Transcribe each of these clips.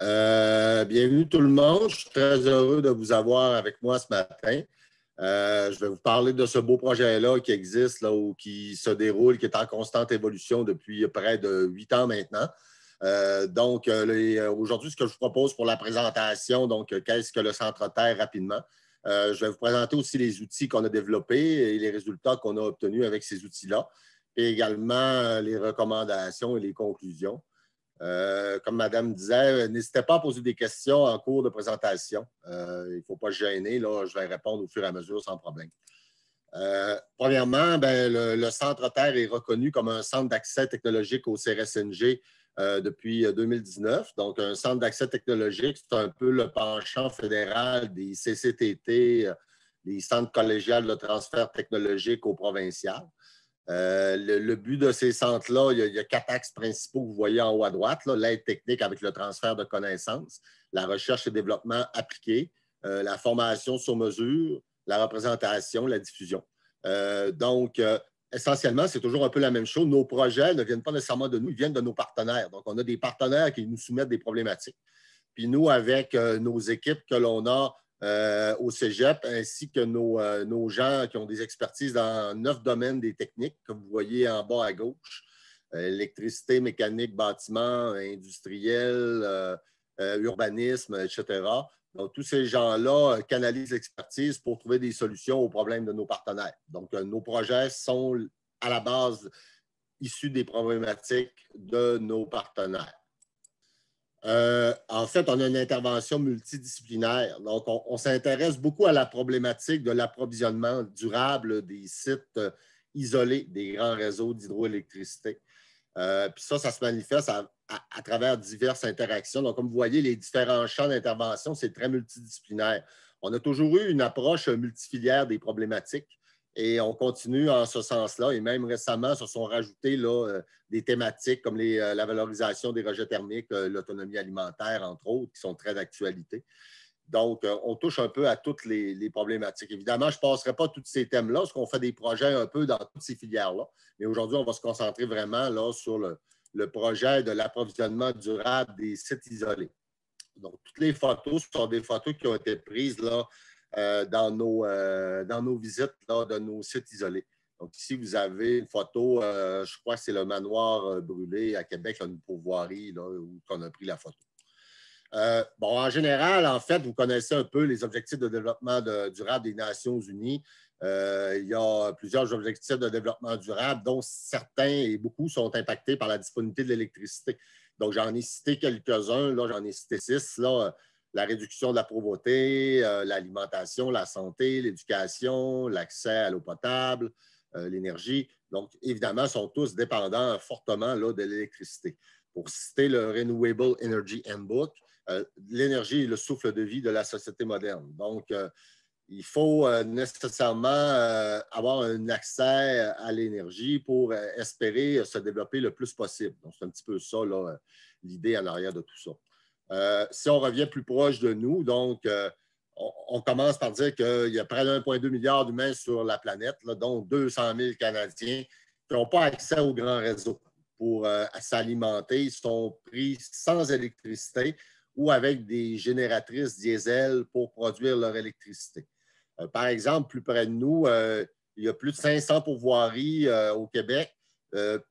Bienvenue tout le monde. Je suis très heureux de vous avoir avec moi ce matin. Je vais vous parler de ce beau projet-là qui existe, là, ou qui se déroule, qui est en constante évolution depuis près de 8 ans maintenant. Aujourd'hui, ce que je vous propose pour la présentation, qu'est-ce que le Centre-Terre rapidement? Je vais vous présenter aussi les outils qu'on a développés et les résultats qu'on a obtenus avec ces outils-là, et également les recommandations et les conclusions. Comme Madame disait, n'hésitez pas à poser des questions en cours de présentation. Il ne faut pas se gêner, là, je vais répondre au fur et à mesure sans problème. Premièrement, le Centre-Terre est reconnu comme un centre d'accès technologique au CRSNG depuis 2019. Donc, un centre d'accès technologique, c'est un peu le penchant fédéral des CCTT, les centres collégiales de transfert technologique au provincial. Le but de ces centres-là, il y a 4 axes principaux que vous voyez en haut à droite. L'aide technique avec le transfert de connaissances, la recherche et développement appliqué, la formation sur mesure, la représentation, la diffusion. Essentiellement, c'est toujours un peu la même chose. Nos projets ne viennent pas nécessairement de nous, ils viennent de nos partenaires. Donc, on a des partenaires qui nous soumettent des problématiques. Puis nous, avec nos équipes que l'on a au Cégep, ainsi que nos gens qui ont des expertises dans 9 domaines des techniques, comme vous voyez en bas à gauche, électricité, mécanique, bâtiment, industriel, urbanisme, etc. Donc, tous ces gens-là canalisent l'expertise pour trouver des solutions aux problèmes de nos partenaires. Donc, nos projets sont à la base issus des problématiques de nos partenaires. En fait, on a une intervention multidisciplinaire. Donc, on s'intéresse beaucoup à la problématique de l'approvisionnement durable des sites isolés des grands réseaux d'hydroélectricité. Puis ça se manifeste à travers diverses interactions. Donc, comme vous voyez, les différents champs d'intervention, c'est très multidisciplinaire. On a toujours eu une approche multifilière des problématiques et on continue en ce sens-là. Et même récemment, se sont rajoutées des thématiques comme la valorisation des rejets thermiques, l'autonomie alimentaire, entre autres, qui sont très d'actualité. Donc, on touche un peu à toutes les problématiques. Évidemment, je ne passerai pas tous ces thèmes-là, parce qu'on fait des projets un peu dans toutes ces filières-là. Mais aujourd'hui, on va se concentrer vraiment là, sur le projet de l'approvisionnement durable des sites isolés. Donc, toutes les photos sont des photos qui ont été prises là, dans nos visites là, de nos sites isolés. Donc, ici, vous avez une photo, je crois que c'est le manoir brûlé à Québec, une pourvoirie, là, où on a pris la photo. En général, en fait, vous connaissez un peu les objectifs de développement durable des Nations unies. Il y a plusieurs objectifs de développement durable, dont certains et beaucoup sont impactés par la disponibilité de l'électricité. Donc, j'en ai cité quelques-uns, là, j'en ai cité 6. Là, la réduction de la pauvreté, l'alimentation, la santé, l'éducation, l'accès à l'eau potable, l'énergie. Donc, évidemment, sont tous dépendants fortement là, de l'électricité. Pour citer le Renewable Energy Handbook, l'énergie est le souffle de vie de la société moderne. Donc, il faut nécessairement avoir un accès à l'énergie pour espérer se développer le plus possible. Donc, c'est un petit peu ça, l'idée en arrière de tout ça. Si on revient plus proche de nous, donc, on commence par dire qu'il y a près de 1,2 milliard d'humains sur la planète, là, dont 200 000 Canadiens qui n'ont pas accès au grand réseau pour s'alimenter. Ils sont pris sans électricité ou avec des génératrices diesel pour produire leur électricité. Par exemple, plus près de nous, il y a plus de 500 pourvoiries au Québec.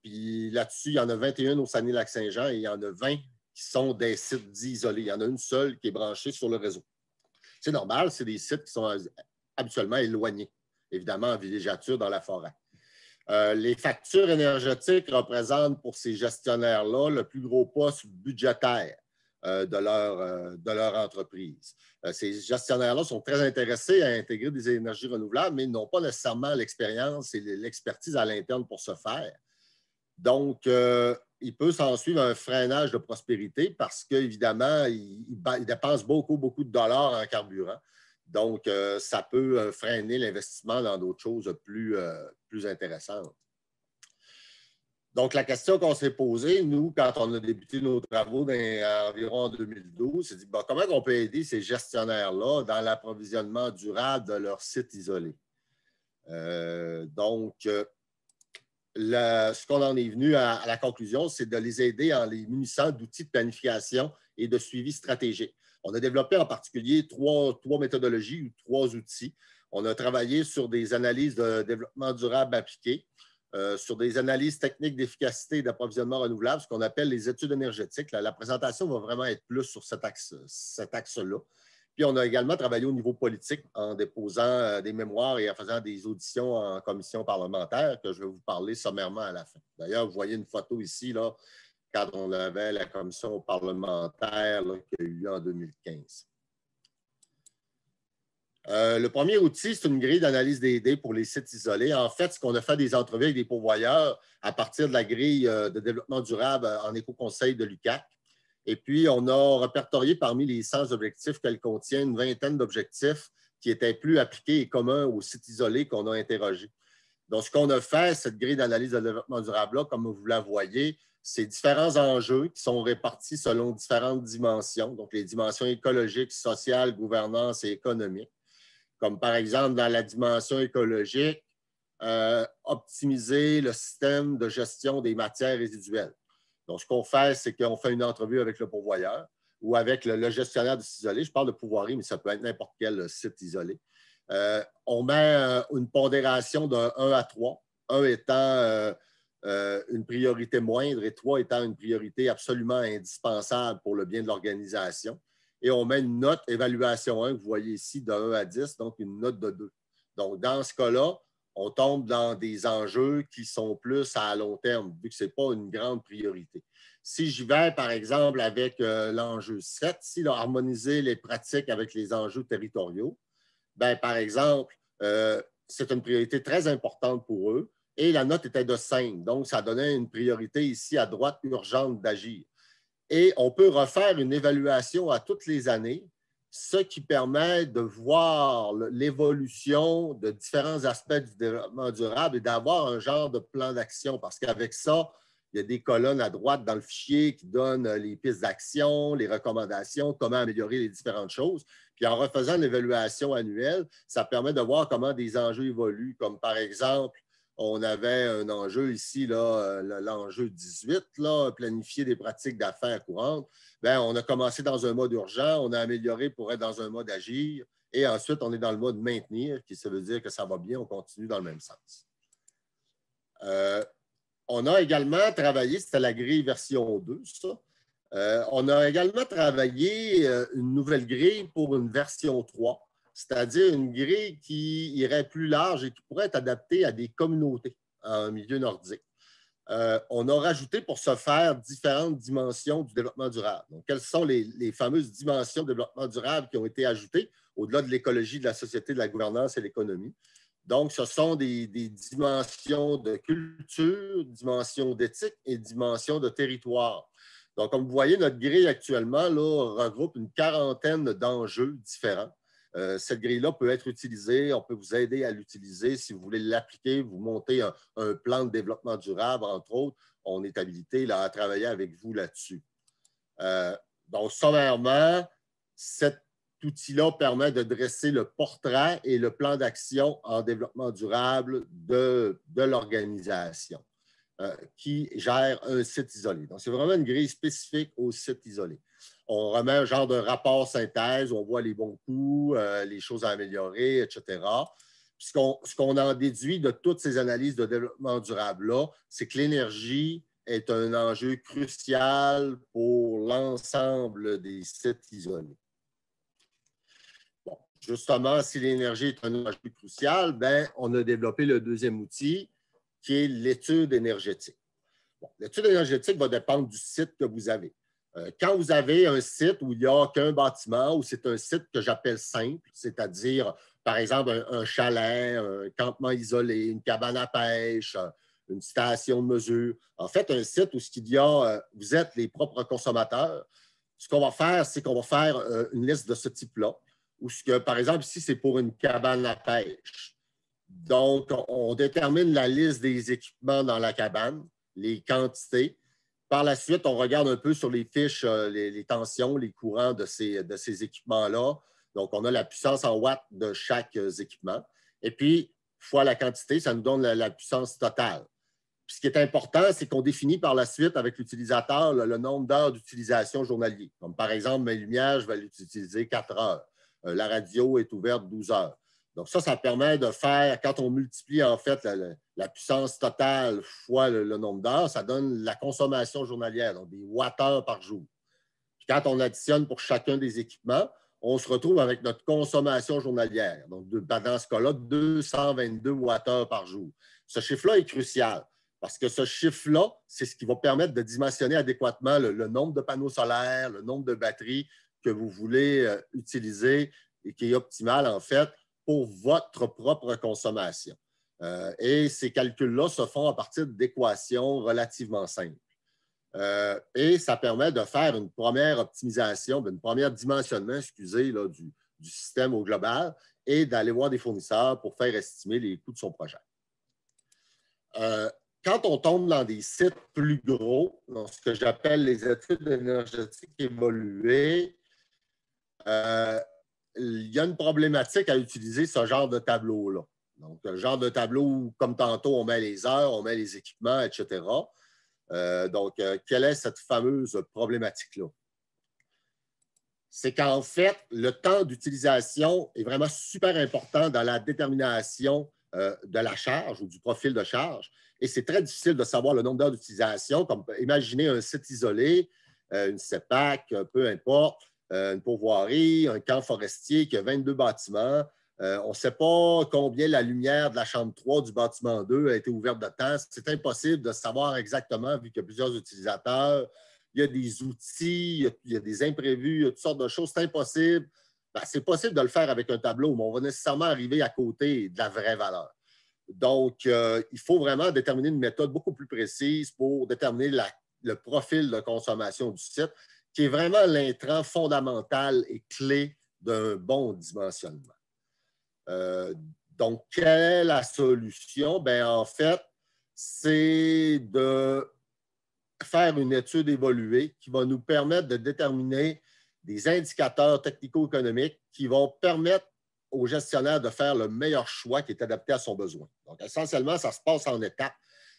Puis là-dessus, il y en a 21 au Saguenay-Lac-Saint-Jean et il y en a 20 qui sont des sites dits isolés. Il y en a une seule qui est branchée sur le réseau. C'est normal, c'est des sites qui sont habituellement éloignés, évidemment en villégiature dans la forêt. Les factures énergétiques représentent pour ces gestionnaires-là le plus gros poste budgétaire de leur entreprise. Ces gestionnaires-là sont très intéressés à intégrer des énergies renouvelables, mais ils n'ont pas nécessairement l'expérience et l'expertise à l'interne pour ce faire. Donc, il peut s'en suivre un freinage de prospérité parce qu'évidemment, ils dépensent beaucoup, beaucoup de dollars en carburant. Donc, ça peut freiner l'investissement dans d'autres choses plus intéressantes. Donc, la question qu'on s'est posée, nous, quand on a débuté nos travaux environ en 2012, c'est dit, comment on peut aider ces gestionnaires-là dans l'approvisionnement durable de leurs sites isolés? ce qu'on en est venu à la conclusion, c'est de les aider en les munissant d'outils de planification et de suivi stratégique. On a développé en particulier trois méthodologies ou trois outils. On a travaillé sur des analyses de développement durable appliquées, sur des analyses techniques d'efficacité et d'approvisionnement renouvelable, ce qu'on appelle les études énergétiques. La présentation va vraiment être plus sur cet axe-là. Puis, on a également travaillé au niveau politique en déposant des mémoires et en faisant des auditions en commission parlementaire que je vais vous parler sommairement à la fin. D'ailleurs, vous voyez une photo ici, là, quand on avait la commission parlementaire là, qui a eu lieu en 2015. Le premier outil, c'est une grille d'analyse des dés pour les sites isolés. En fait, ce qu'on a fait des entrevues avec des pourvoyeurs à partir de la grille de développement durable en éco-conseil de l'UQAC. Et puis, on a répertorié parmi les 100 objectifs qu'elle contient une vingtaine d'objectifs qui étaient plus appliqués et communs aux sites isolés qu'on a interrogés. Donc, ce qu'on a fait, cette grille d'analyse de développement durable-là, comme vous la voyez, c'est différents enjeux qui sont répartis selon différentes dimensions, donc les dimensions écologiques, sociales, gouvernance et économiques. Comme par exemple, dans la dimension écologique, optimiser le système de gestion des matières résiduelles. Donc, ce qu'on fait, c'est qu'on fait une entrevue avec le pourvoyeur ou avec le gestionnaire de site isolé. Je parle de pourvoirie, mais ça peut être n'importe quel site isolé. On met une pondération de 1 à 3, 1 étant une priorité moindre et 3 étant une priorité absolument indispensable pour le bien de l'organisation. Et on met une note évaluation 1, que vous voyez ici, de 1 à 10, donc une note de 2. Donc, dans ce cas-là, on tombe dans des enjeux qui sont plus à long terme, vu que ce n'est pas une grande priorité. Si j'y vais, par exemple, avec l'enjeu 7, si harmoniser les pratiques avec les enjeux territoriaux, bien, par exemple, c'est une priorité très importante pour eux et la note était de 5. Donc, ça donnait une priorité ici à droite urgente d'agir. Et on peut refaire une évaluation à toutes les années, ce qui permet de voir l'évolution de différents aspects du développement durable et d'avoir un genre de plan d'action. Parce qu'avec ça, il y a des colonnes à droite dans le fichier qui donnent les pistes d'action, les recommandations, comment améliorer les différentes choses. Puis en refaisant l'évaluation annuelle, ça permet de voir comment des enjeux évoluent, comme par exemple, on avait un enjeu ici, l'enjeu 18, là, planifier des pratiques d'affaires courantes. Bien, on a commencé dans un mode urgent, on a amélioré pour être dans un mode agir, et ensuite, on est dans le mode maintenir, qui ça veut dire que ça va bien, on continue dans le même sens. On a également travaillé, c'était la grille version 2, ça. On a également travaillé une nouvelle grille pour une version 3. C'est-à-dire une grille qui irait plus large et qui pourrait être adaptée à des communautés en milieu nordique. On a rajouté pour ce faire différentes dimensions du développement durable. Donc, quelles sont les fameuses dimensions de développement durable qui ont été ajoutées au-delà de l'écologie, de la société, de la gouvernance et de l'économie? Donc, ce sont des dimensions de culture, dimensions d'éthique et dimensions de territoire. Donc, comme vous voyez, notre grille actuellement là, regroupe une quarantaine d'enjeux différents. Cette grille-là peut être utilisée, on peut vous aider à l'utiliser si vous voulez l'appliquer, vous montez un plan de développement durable, entre autres, on est habilité là, à travailler avec vous là-dessus. Donc, sommairement, cet outil-là permet de dresser le portrait et le plan d'action en développement durable de l'organisation qui gère un site isolé. Donc, c'est vraiment une grille spécifique au site isolé. On remet un genre de rapport synthèse, on voit les bons coups, les choses à améliorer, etc. Puis ce qu'on en déduit de toutes ces analyses de développement durable-là, c'est que l'énergie est un enjeu crucial pour l'ensemble des sites isolés. Bon, justement, si l'énergie est un enjeu crucial, bien, on a développé le deuxième outil, qui est l'étude énergétique. Bon, l'étude énergétique va dépendre du site que vous avez. Quand vous avez un site où il n'y a qu'un bâtiment, ou c'est un site que j'appelle simple, c'est-à-dire, par exemple, un chalet, un campement isolé, une cabane à pêche, une station de mesure. En fait, un site où vous êtes les propres consommateurs, ce qu'on va faire, c'est qu'on va faire une liste de ce type-là, où, par exemple, ici, c'est pour une cabane à pêche. Donc, on détermine la liste des équipements dans la cabane, les quantités. Par la suite, on regarde un peu sur les fiches les tensions, les courants de ces équipements-là. Donc, on a la puissance en watts de chaque équipement. Et puis, fois la quantité, ça nous donne la puissance totale. Puis ce qui est important, c'est qu'on définit par la suite avec l'utilisateur le nombre d'heures d'utilisation journalier. Comme par exemple, mes lumières, je vais l'utiliser 4 heures. La radio est ouverte 12 heures. Donc ça permet de faire, quand on multiplie en fait la puissance totale fois le nombre d'heures, ça donne la consommation journalière, donc des watts-heures par jour. Puis quand on additionne pour chacun des équipements, on se retrouve avec notre consommation journalière. Donc, dans ce cas-là, 222 watts-heures par jour. Ce chiffre-là est crucial parce que ce chiffre-là, c'est ce qui va permettre de dimensionner adéquatement le nombre de panneaux solaires, le nombre de batteries que vous voulez utiliser et qui est optimal, en fait, pour votre propre consommation. Et ces calculs-là se font à partir d'équations relativement simples. Et ça permet de faire une première optimisation, un premier dimensionnement, là, du système au global et d'aller voir des fournisseurs pour faire estimer les coûts de son projet. Quand on tombe dans des sites plus gros, dans ce que j'appelle les études énergétiques évoluées, il y a une problématique à utiliser ce genre de tableau-là. Donc, le genre de tableau où, comme tantôt, on met les heures, on met les équipements, etc. Donc, quelle est cette fameuse problématique-là? C'est qu'en fait, le temps d'utilisation est vraiment super important dans la détermination de la charge ou du profil de charge. Et c'est très difficile de savoir le nombre d'heures d'utilisation. Comme imaginez un site isolé, une CEPAC, peu importe, une pourvoirie, un camp forestier qui a 22 bâtiments. On ne sait pas combien la lumière de la chambre 3 du bâtiment 2 a été ouverte de temps. C'est impossible de savoir exactement vu qu'il y a plusieurs utilisateurs. Il y a des outils, il y a des imprévus, il y a toutes sortes de choses. C'est impossible. Ben, c'est possible de le faire avec un tableau, mais on va nécessairement arriver à côté de la vraie valeur. Donc, il faut vraiment déterminer une méthode beaucoup plus précise pour déterminer le profil de consommation du site, qui est vraiment l'intrant fondamental et clé d'un bon dimensionnement. Donc, quelle est la solution? Bien, en fait, c'est de faire une étude évoluée qui va nous permettre de déterminer des indicateurs technico-économiques qui vont permettre au gestionnaire de faire le meilleur choix qui est adapté à son besoin. Donc, essentiellement, ça se passe en étapes.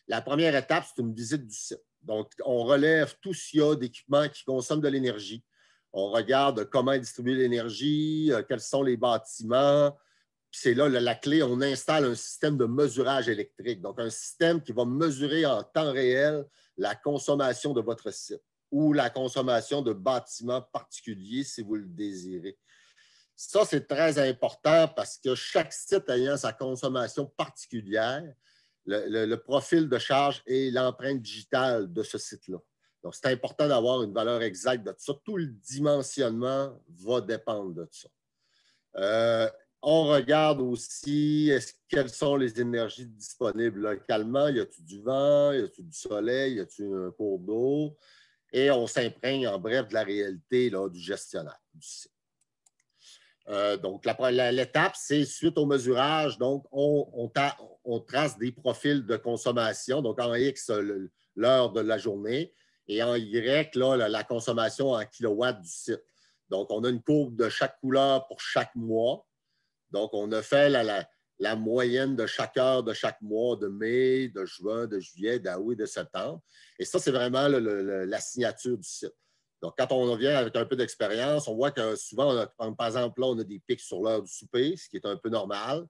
La première étape, c'est une visite du site. Donc, on relève tout ce qu'il y a d'équipements qui consomment de l'énergie. On regarde comment distribuer l'énergie, quels sont les bâtiments. Puis c'est là la clé, on installe un système de mesurage électrique. Donc, un système qui va mesurer en temps réel la consommation de votre site ou la consommation de bâtiments particuliers si vous le désirez. Ça, c'est très important parce que chaque site ayant sa consommation particulière, le profil de charge et l'empreinte digitale de ce site-là. Donc, c'est important d'avoir une valeur exacte de ça. Tout le dimensionnement va dépendre de ça. On regarde aussi quelles sont les énergies disponibles localement. Y a-t-il du vent? Y a-t-il du soleil? Y a-t-il un cours d'eau? Et on s'imprègne en bref de la réalité là, du gestionnaire du site. Donc, l'étape, c'est suite au mesurage, donc on trace des profils de consommation, donc en X, l'heure de la journée, et en Y, là, la consommation en kilowatts du site. Donc, on a une courbe de chaque couleur pour chaque mois. Donc, on a fait la moyenne de chaque heure de chaque mois, de mai, de juin, de juillet, d'août et de septembre. Et ça, c'est vraiment la signature du site. Donc, quand on vient avec un peu d'expérience, on voit que souvent, par exemple, là, on a des pics sur l'heure du souper, ce qui est un peu normal.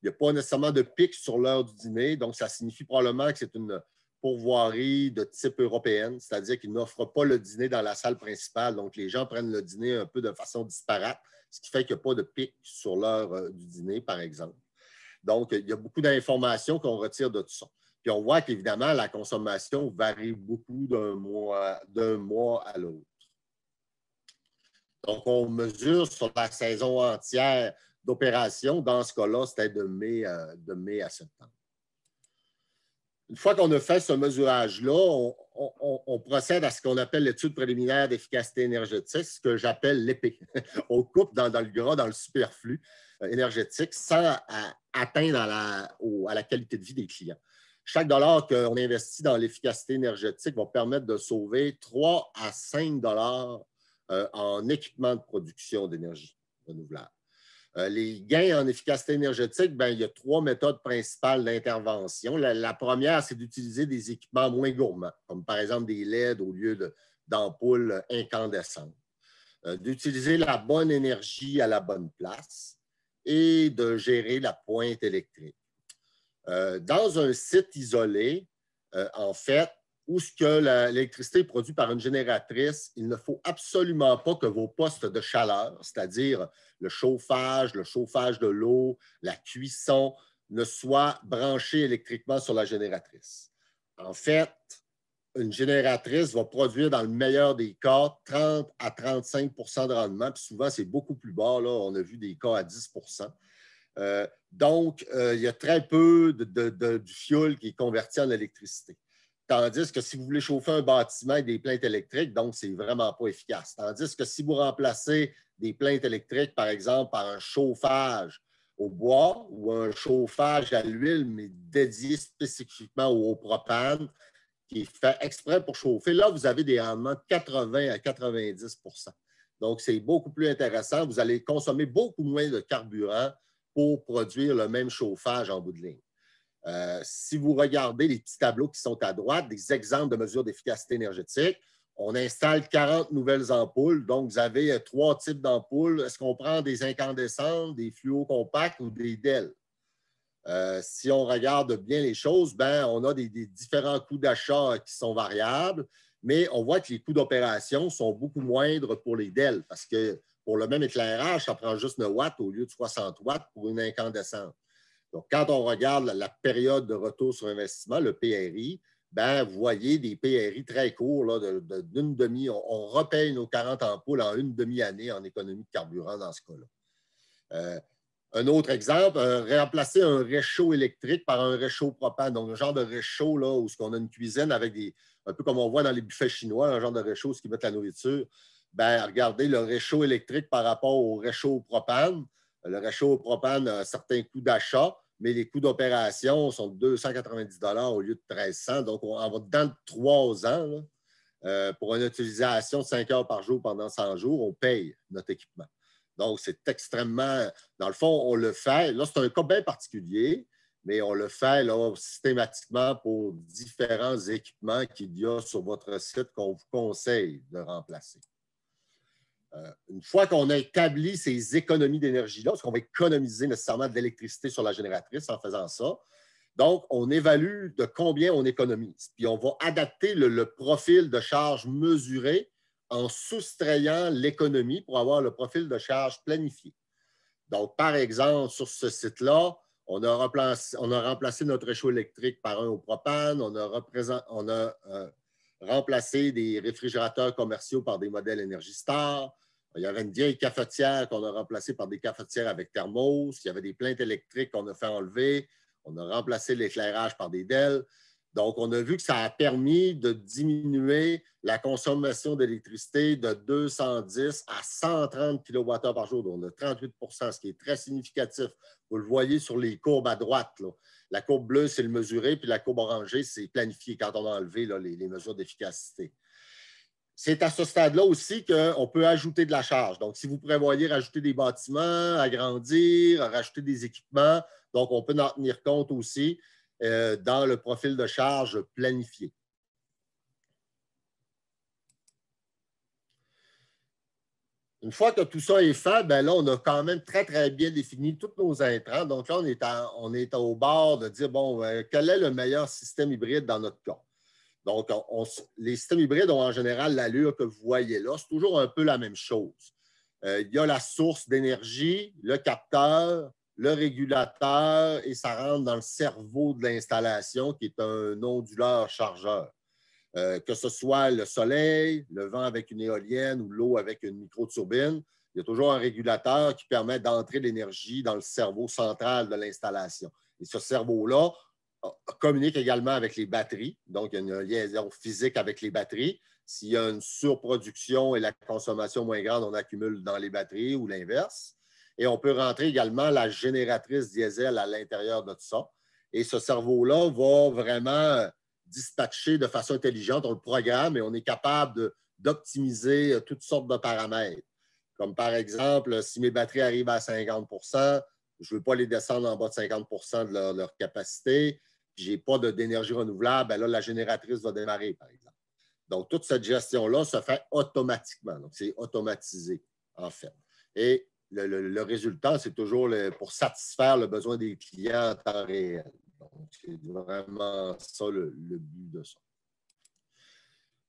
Il n'y a pas nécessairement de pics sur l'heure du dîner. Donc, ça signifie probablement que c'est une pourvoirie de type européenne, c'est-à-dire qu'ils n'offrent pas le dîner dans la salle principale. Donc, les gens prennent le dîner un peu de façon disparate, ce qui fait qu'il n'y a pas de pic sur l'heure du dîner, par exemple. Donc, il y a beaucoup d'informations qu'on retire de tout ça. Puis, on voit qu'évidemment, la consommation varie beaucoup d'un mois à l'autre. Donc, on mesure sur la saison entière d'opération. Dans ce cas-là, c'était de mai à septembre. Une fois qu'on a fait ce mesurage-là, on procède à ce qu'on appelle l'étude préliminaire d'efficacité énergétique, ce que j'appelle l'EPE. On coupe dans le gras, dans le superflu énergétique, sans atteindre à la qualité de vie des clients. Chaque dollar qu'on investit dans l'efficacité énergétique va permettre de sauver 3 à 5 dollars en équipement de production d'énergie renouvelable. Les gains en efficacité énergétique, bien, il y a 3 méthodes principales d'intervention. La première, c'est d'utiliser des équipements moins gourmands, comme par exemple des LED au lieu d'ampoules incandescentes. D'utiliser la bonne énergie à la bonne place et de gérer la pointe électrique. Dans un site isolé, en fait, où ce que l'électricité est produite par une génératrice, il ne faut absolument pas que vos postes de chaleur, c'est-à-dire le chauffage de l'eau, la cuisson, ne soient branchés électriquement sur la génératrice. En fait, une génératrice va produire, dans le meilleur des cas, 30 à 35 de rendement, puis souvent, c'est beaucoup plus bas. Là, on a vu des cas à 10 donc, il y a très peu du fioul qui est converti en électricité. Tandis que si vous voulez chauffer un bâtiment avec des plaintes électriques, donc, c'est vraiment pas efficace. Tandis que si vous remplacez des plaintes électriques, par exemple, par un chauffage au bois ou un chauffage à l'huile, mais dédié spécifiquement au propane, qui est fait exprès pour chauffer, là, vous avez des rendements de 80 à 90 Donc, c'est beaucoup plus intéressant. Vous allez consommer beaucoup moins de carburant pour produire le même chauffage en bout de ligne. Si vous regardez les petits tableaux qui sont à droite, des exemples de mesures d'efficacité énergétique, on installe 40 nouvelles ampoules. Donc, vous avez 3 types d'ampoules. Est-ce qu'on prend des incandescentes, des fluos compacts ou des DEL? Si on regarde bien les choses, ben, on a des différents coûts d'achat qui sont variables, mais on voit que les coûts d'opération sont beaucoup moindres pour les DEL parce que pour le même éclairage, ça prend juste 9 watts au lieu de 60 watts pour une incandescente. Donc, quand on regarde la période de retour sur investissement, le PRI, ben, vous voyez des PRI très courts, là, d'une demi. On repaye nos 40 ampoules en une demi-année en économie de carburant dans ce cas-là. Un autre exemple, remplacer un réchaud électrique par un réchaud propane. Donc, un genre de réchaud là, où on a une cuisine avec un peu comme on voit dans les buffets chinois, un genre de réchaud où ils mettent la nourriture. Ben, regardez le réchaud électrique par rapport au réchaud au propane. Le réchaud au propane a certains coûts d'achat, mais les coûts d'opération sont de 290 au lieu de 1300. Donc, on va dans 3 ans, là, pour une utilisation de 5 heures par jour pendant 100 jours, on paye notre équipement. Donc, c'est extrêmement... Dans le fond, on le fait. Là, c'est un cas bien particulier, mais on le fait là, systématiquement pour différents équipements qu'il y a sur votre site qu'on vous conseille de remplacer. Une fois qu'on a établi ces économies d'énergie-là, parce qu'on va économiser nécessairement de l'électricité sur la génératrice en faisant ça, donc, on évalue de combien on économise. Puis, on va adapter le profil de charge mesuré en soustrayant l'économie pour avoir le profil de charge planifié. Donc, par exemple, sur ce site-là, on a remplacé notre réchaud électrique par un au propane, on a remplacé des réfrigérateurs commerciaux par des modèles Energy Star. Il y avait une vieille cafetière qu'on a remplacée par des cafetières avec thermos. Il y avait des plaintes électriques qu'on a fait enlever. On a remplacé l'éclairage par des DEL. Donc, on a vu que ça a permis de diminuer la consommation d'électricité de 210 à 130 kWh par jour, donc de 38 ce qui est très significatif. Vous le voyez sur les courbes à droite, là. La courbe bleue, c'est le mesuré, puis la courbe orangée, c'est planifié quand on a enlevé là, les mesures d'efficacité. C'est à ce stade-là aussi qu'on peut ajouter de la charge. Donc, si vous prévoyez rajouter des bâtiments, agrandir, rajouter des équipements, donc on peut en tenir compte aussi dans le profil de charge planifié. Une fois que tout ça est fait, bien là, on a quand même très, très bien défini tous nos intrants. Donc là, on est au bord de dire, bon, quel est le meilleur système hybride dans notre cas? Donc, les systèmes hybrides ont en général l'allure que vous voyez là. C'est toujours un peu la même chose. Il y a la source d'énergie, le capteur, le régulateur, et ça rentre dans le cerveau de l'installation qui est un onduleur chargeur. Que ce soit le soleil, le vent avec une éolienne ou l'eau avec une microturbine, il y a toujours un régulateur qui permet d'entrer l'énergie dans le cerveau central de l'installation. Et ce cerveau-là communique également avec les batteries. Donc, il y a une liaison physique avec les batteries. S'il y a une surproduction et la consommation moins grande, on accumule dans les batteries ou l'inverse. Et on peut rentrer également la génératrice diesel à l'intérieur de tout ça. Et ce cerveau-là va vraiment dispatcher de façon intelligente. On le programme et on est capable d'optimiser toutes sortes de paramètres. Comme par exemple, si mes batteries arrivent à 50 je ne veux pas les descendre en bas de 50 de leur capacité, je n'ai pas d'énergie renouvelable, bien là, la génératrice va démarrer, par exemple. Donc, toute cette gestion-là se fait automatiquement. Donc, c'est automatisé, en fait. Et le résultat, c'est toujours pour satisfaire le besoin des clients en temps réel. Donc, c'est vraiment ça le but de ça.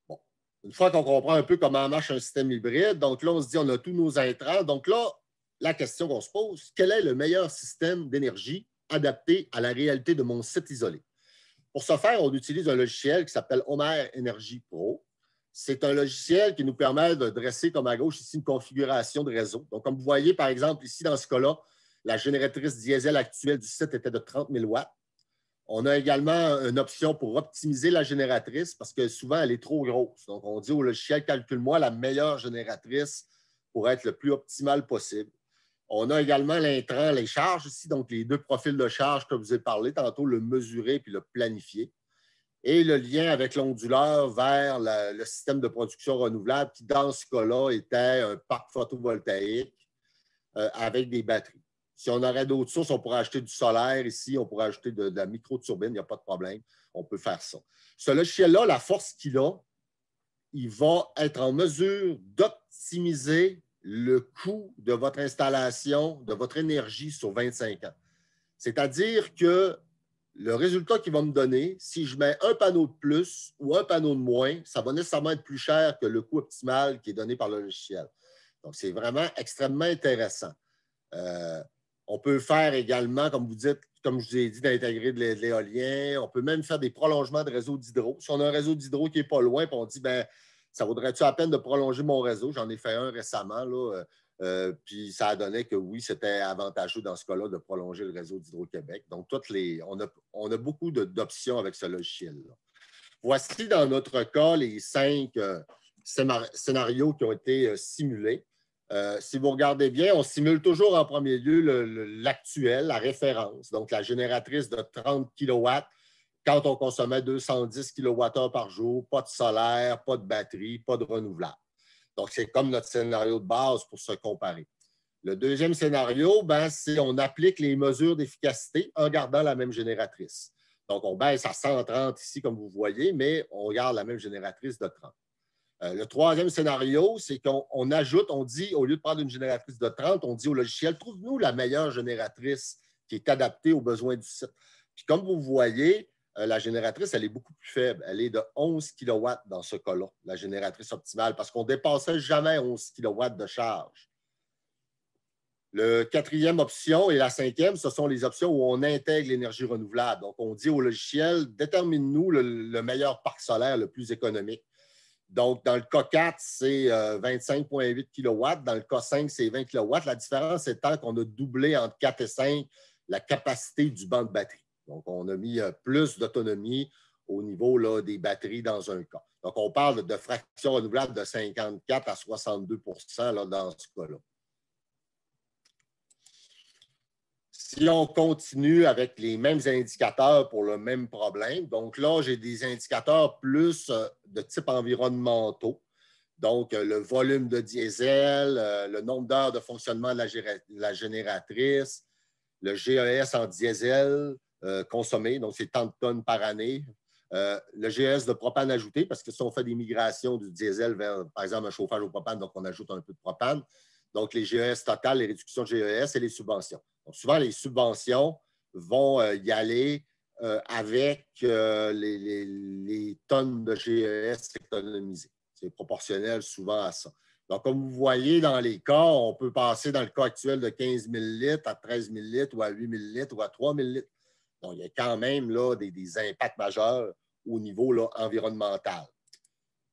Bon. Une fois qu'on comprend un peu comment marche un système hybride, donc là, on se dit, on a tous nos intrants. Donc là, la question qu'on se pose, quel est le meilleur système d'énergie adapté à la réalité de mon site isolé? Pour ce faire, on utilise un logiciel qui s'appelle Homer Energy Pro. C'est un logiciel qui nous permet de dresser, comme à gauche, ici, une configuration de réseau. Donc, comme vous voyez, par exemple, ici, dans ce cas-là, la génératrice diesel actuelle du site était de 30 000 watts. On a également une option pour optimiser la génératrice parce que souvent, elle est trop grosse. Donc, on dit au logiciel, calcule-moi la meilleure génératrice pour être le plus optimal possible. On a également l'intrant, les charges ici, donc les deux profils de charge que je vous ai parlé tantôt, le mesurer puis le planifier. Et le lien avec l'onduleur vers le système de production renouvelable qui, dans ce cas-là, était un parc photovoltaïque avec des batteries. Si on aurait d'autres sources, on pourrait acheter du solaire ici, on pourrait acheter de la micro-turbine, il n'y a pas de problème, on peut faire ça. Ce logiciel-là, la force qu'il a, il va être en mesure d'optimiser le coût de votre installation, de votre énergie sur 25 ans. C'est-à-dire que le résultat qu'il va me donner, si je mets un panneau de plus ou un panneau de moins, ça va nécessairement être plus cher que le coût optimal qui est donné par le logiciel. Donc, c'est vraiment extrêmement intéressant. On peut faire également, comme vous dites, comme je vous ai dit, d'intégrer de l'éolien. On peut même faire des prolongements de réseau d'hydro. Si on a un réseau d'hydro qui n'est pas loin, puis on dit, bien, ça vaudrait-tu la peine de prolonger mon réseau? J'en ai fait un récemment, là. Puis ça a donné que oui, c'était avantageux dans ce cas-là de prolonger le réseau d'Hydro-Québec. Donc, on a beaucoup d'options avec ce logiciel-là. Voici dans notre cas les 5 scénarios qui ont été simulés. Si vous regardez bien, on simule toujours en premier lieu l'actuel, la référence, donc la génératrice de 30 kW quand on consommait 210 kWh par jour, pas de solaire, pas de batterie, pas de renouvelable. Donc, c'est comme notre scénario de base pour se comparer. Le deuxième scénario, c'est qu'on applique les mesures d'efficacité en gardant la même génératrice. Donc, on baisse à 130 ici, comme vous voyez, mais on garde la même génératrice de 30. Le troisième scénario, c'est qu'on ajoute, on dit, au lieu de prendre une génératrice de 30, on dit au logiciel, trouve-nous la meilleure génératrice qui est adaptée aux besoins du site. Puis comme vous voyez, la génératrice, elle est beaucoup plus faible. Elle est de 11 kW dans ce cas-là, la génératrice optimale, parce qu'on ne dépassait jamais 11 kW de charge. La quatrième option et la cinquième, ce sont les options où on intègre l'énergie renouvelable. Donc, on dit au logiciel, détermine-nous le meilleur parc solaire le plus économique. Donc, dans le cas 4, c'est 25,8 kW. Dans le cas 5, c'est 20 kW. La différence étant qu'on a doublé entre 4 et 5 la capacité du banc de batterie. Donc, on a mis plus d'autonomie au niveau là, des batteries dans un cas. Donc, on parle de fraction renouvelable de 54 à 62 là, dans ce cas-là. Si on continue avec les mêmes indicateurs pour le même problème, donc là, j'ai des indicateurs plus de type environnementaux. Donc, le volume de diesel, le nombre d'heures de fonctionnement de la génératrice, le GES en diesel consommé, donc c'est tant de tonnes par année. Le GES de propane ajouté, parce que si on fait des migrations du diesel vers, par exemple, un chauffage au propane, donc on ajoute un peu de propane. Donc, les GES totales, les réductions de GES et les subventions. Donc, souvent, les subventions vont y aller avec les tonnes de GES économisées. C'est proportionnel souvent à ça. Donc, comme vous voyez dans les cas, on peut passer dans le cas actuel de 15 000 litres à 13 000 litres ou à 8 000 litres ou à 3 000 litres. Donc, il y a quand même là, des impacts majeurs au niveau là, environnemental.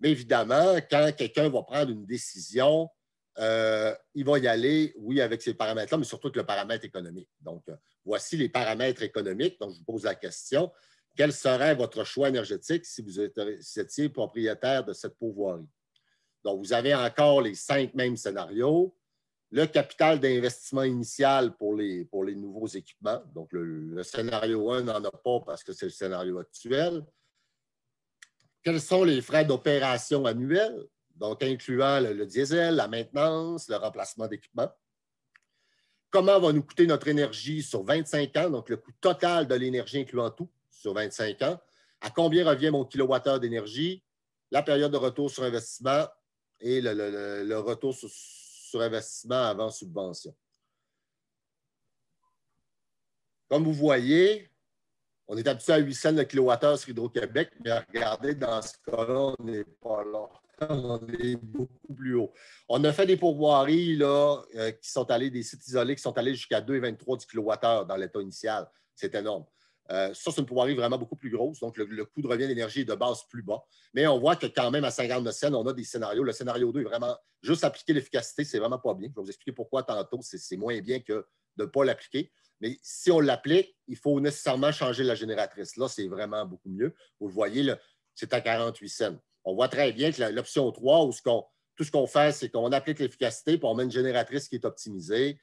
Mais évidemment, quand quelqu'un va prendre une décision, il va y aller, oui, avec ces paramètres-là, mais surtout avec le paramètre économique. Donc, voici les paramètres économiques. Donc, je vous pose la question. Quel serait votre choix énergétique si vous étiez propriétaire de cette pourvoirie? Donc, vous avez encore les 5 mêmes scénarios. Le capital d'investissement initial pour les nouveaux équipements. Donc, le scénario 1 n'en a pas parce que c'est le scénario actuel. Quels sont les frais d'opération annuels? donc incluant le diesel, la maintenance, le remplacement d'équipements. Comment va nous coûter notre énergie sur 25 ans, donc le coût total de l'énergie incluant tout sur 25 ans. À combien revient mon kilowattheure d'énergie, la période de retour sur investissement et le retour sur investissement avant subvention. Comme vous voyez, on est habitué à 8 cents le kilowattheure sur Hydro-Québec, mais regardez, dans ce cas-là, on n'est pas là. On est beaucoup plus haut. On a fait des pourvoiries là, qui sont allés, des sites isolés qui sont allés jusqu'à 2,23 du kilowattheure dans l'état initial. C'est énorme. Ça, c'est une pourvoirie vraiment beaucoup plus grosse. Donc, le coût de revient d'énergie est de base plus bas. Mais on voit que quand même, à 59 cents, on a des scénarios. Le scénario 2 est vraiment juste appliquer l'efficacité, c'est vraiment pas bien. Je vais vous expliquer pourquoi tantôt, c'est moins bien que de ne pas l'appliquer. Mais si on l'applique, il faut nécessairement changer la génératrice. Là, c'est vraiment beaucoup mieux. Vous le voyez, c'est à 48 cents. On voit très bien que l'option 3, où tout ce qu'on fait, c'est qu'on applique l'efficacité, puis on met une génératrice qui est optimisée.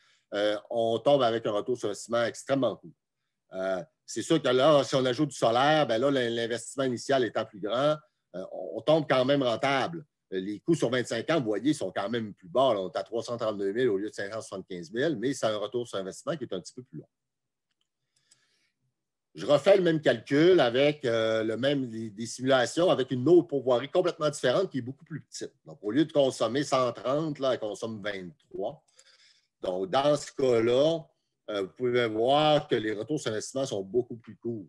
On tombe avec un retour sur investissement extrêmement court. C'est sûr que là, si on ajoute du solaire, bien là, l'investissement initial étant plus grand, on tombe quand même rentable. Les coûts sur 25 ans, vous voyez, sont quand même plus bas. Là, on est à 332 000 au lieu de 575 000, mais c'est un retour sur investissement qui est un petit peu plus long. Je refais le même calcul avec des simulations avec une autre pourvoirie complètement différente qui est beaucoup plus petite. Donc, au lieu de consommer 130, là, elle consomme 23. Donc, dans ce cas-là, vous pouvez voir que les retours sur investissement sont beaucoup plus courts.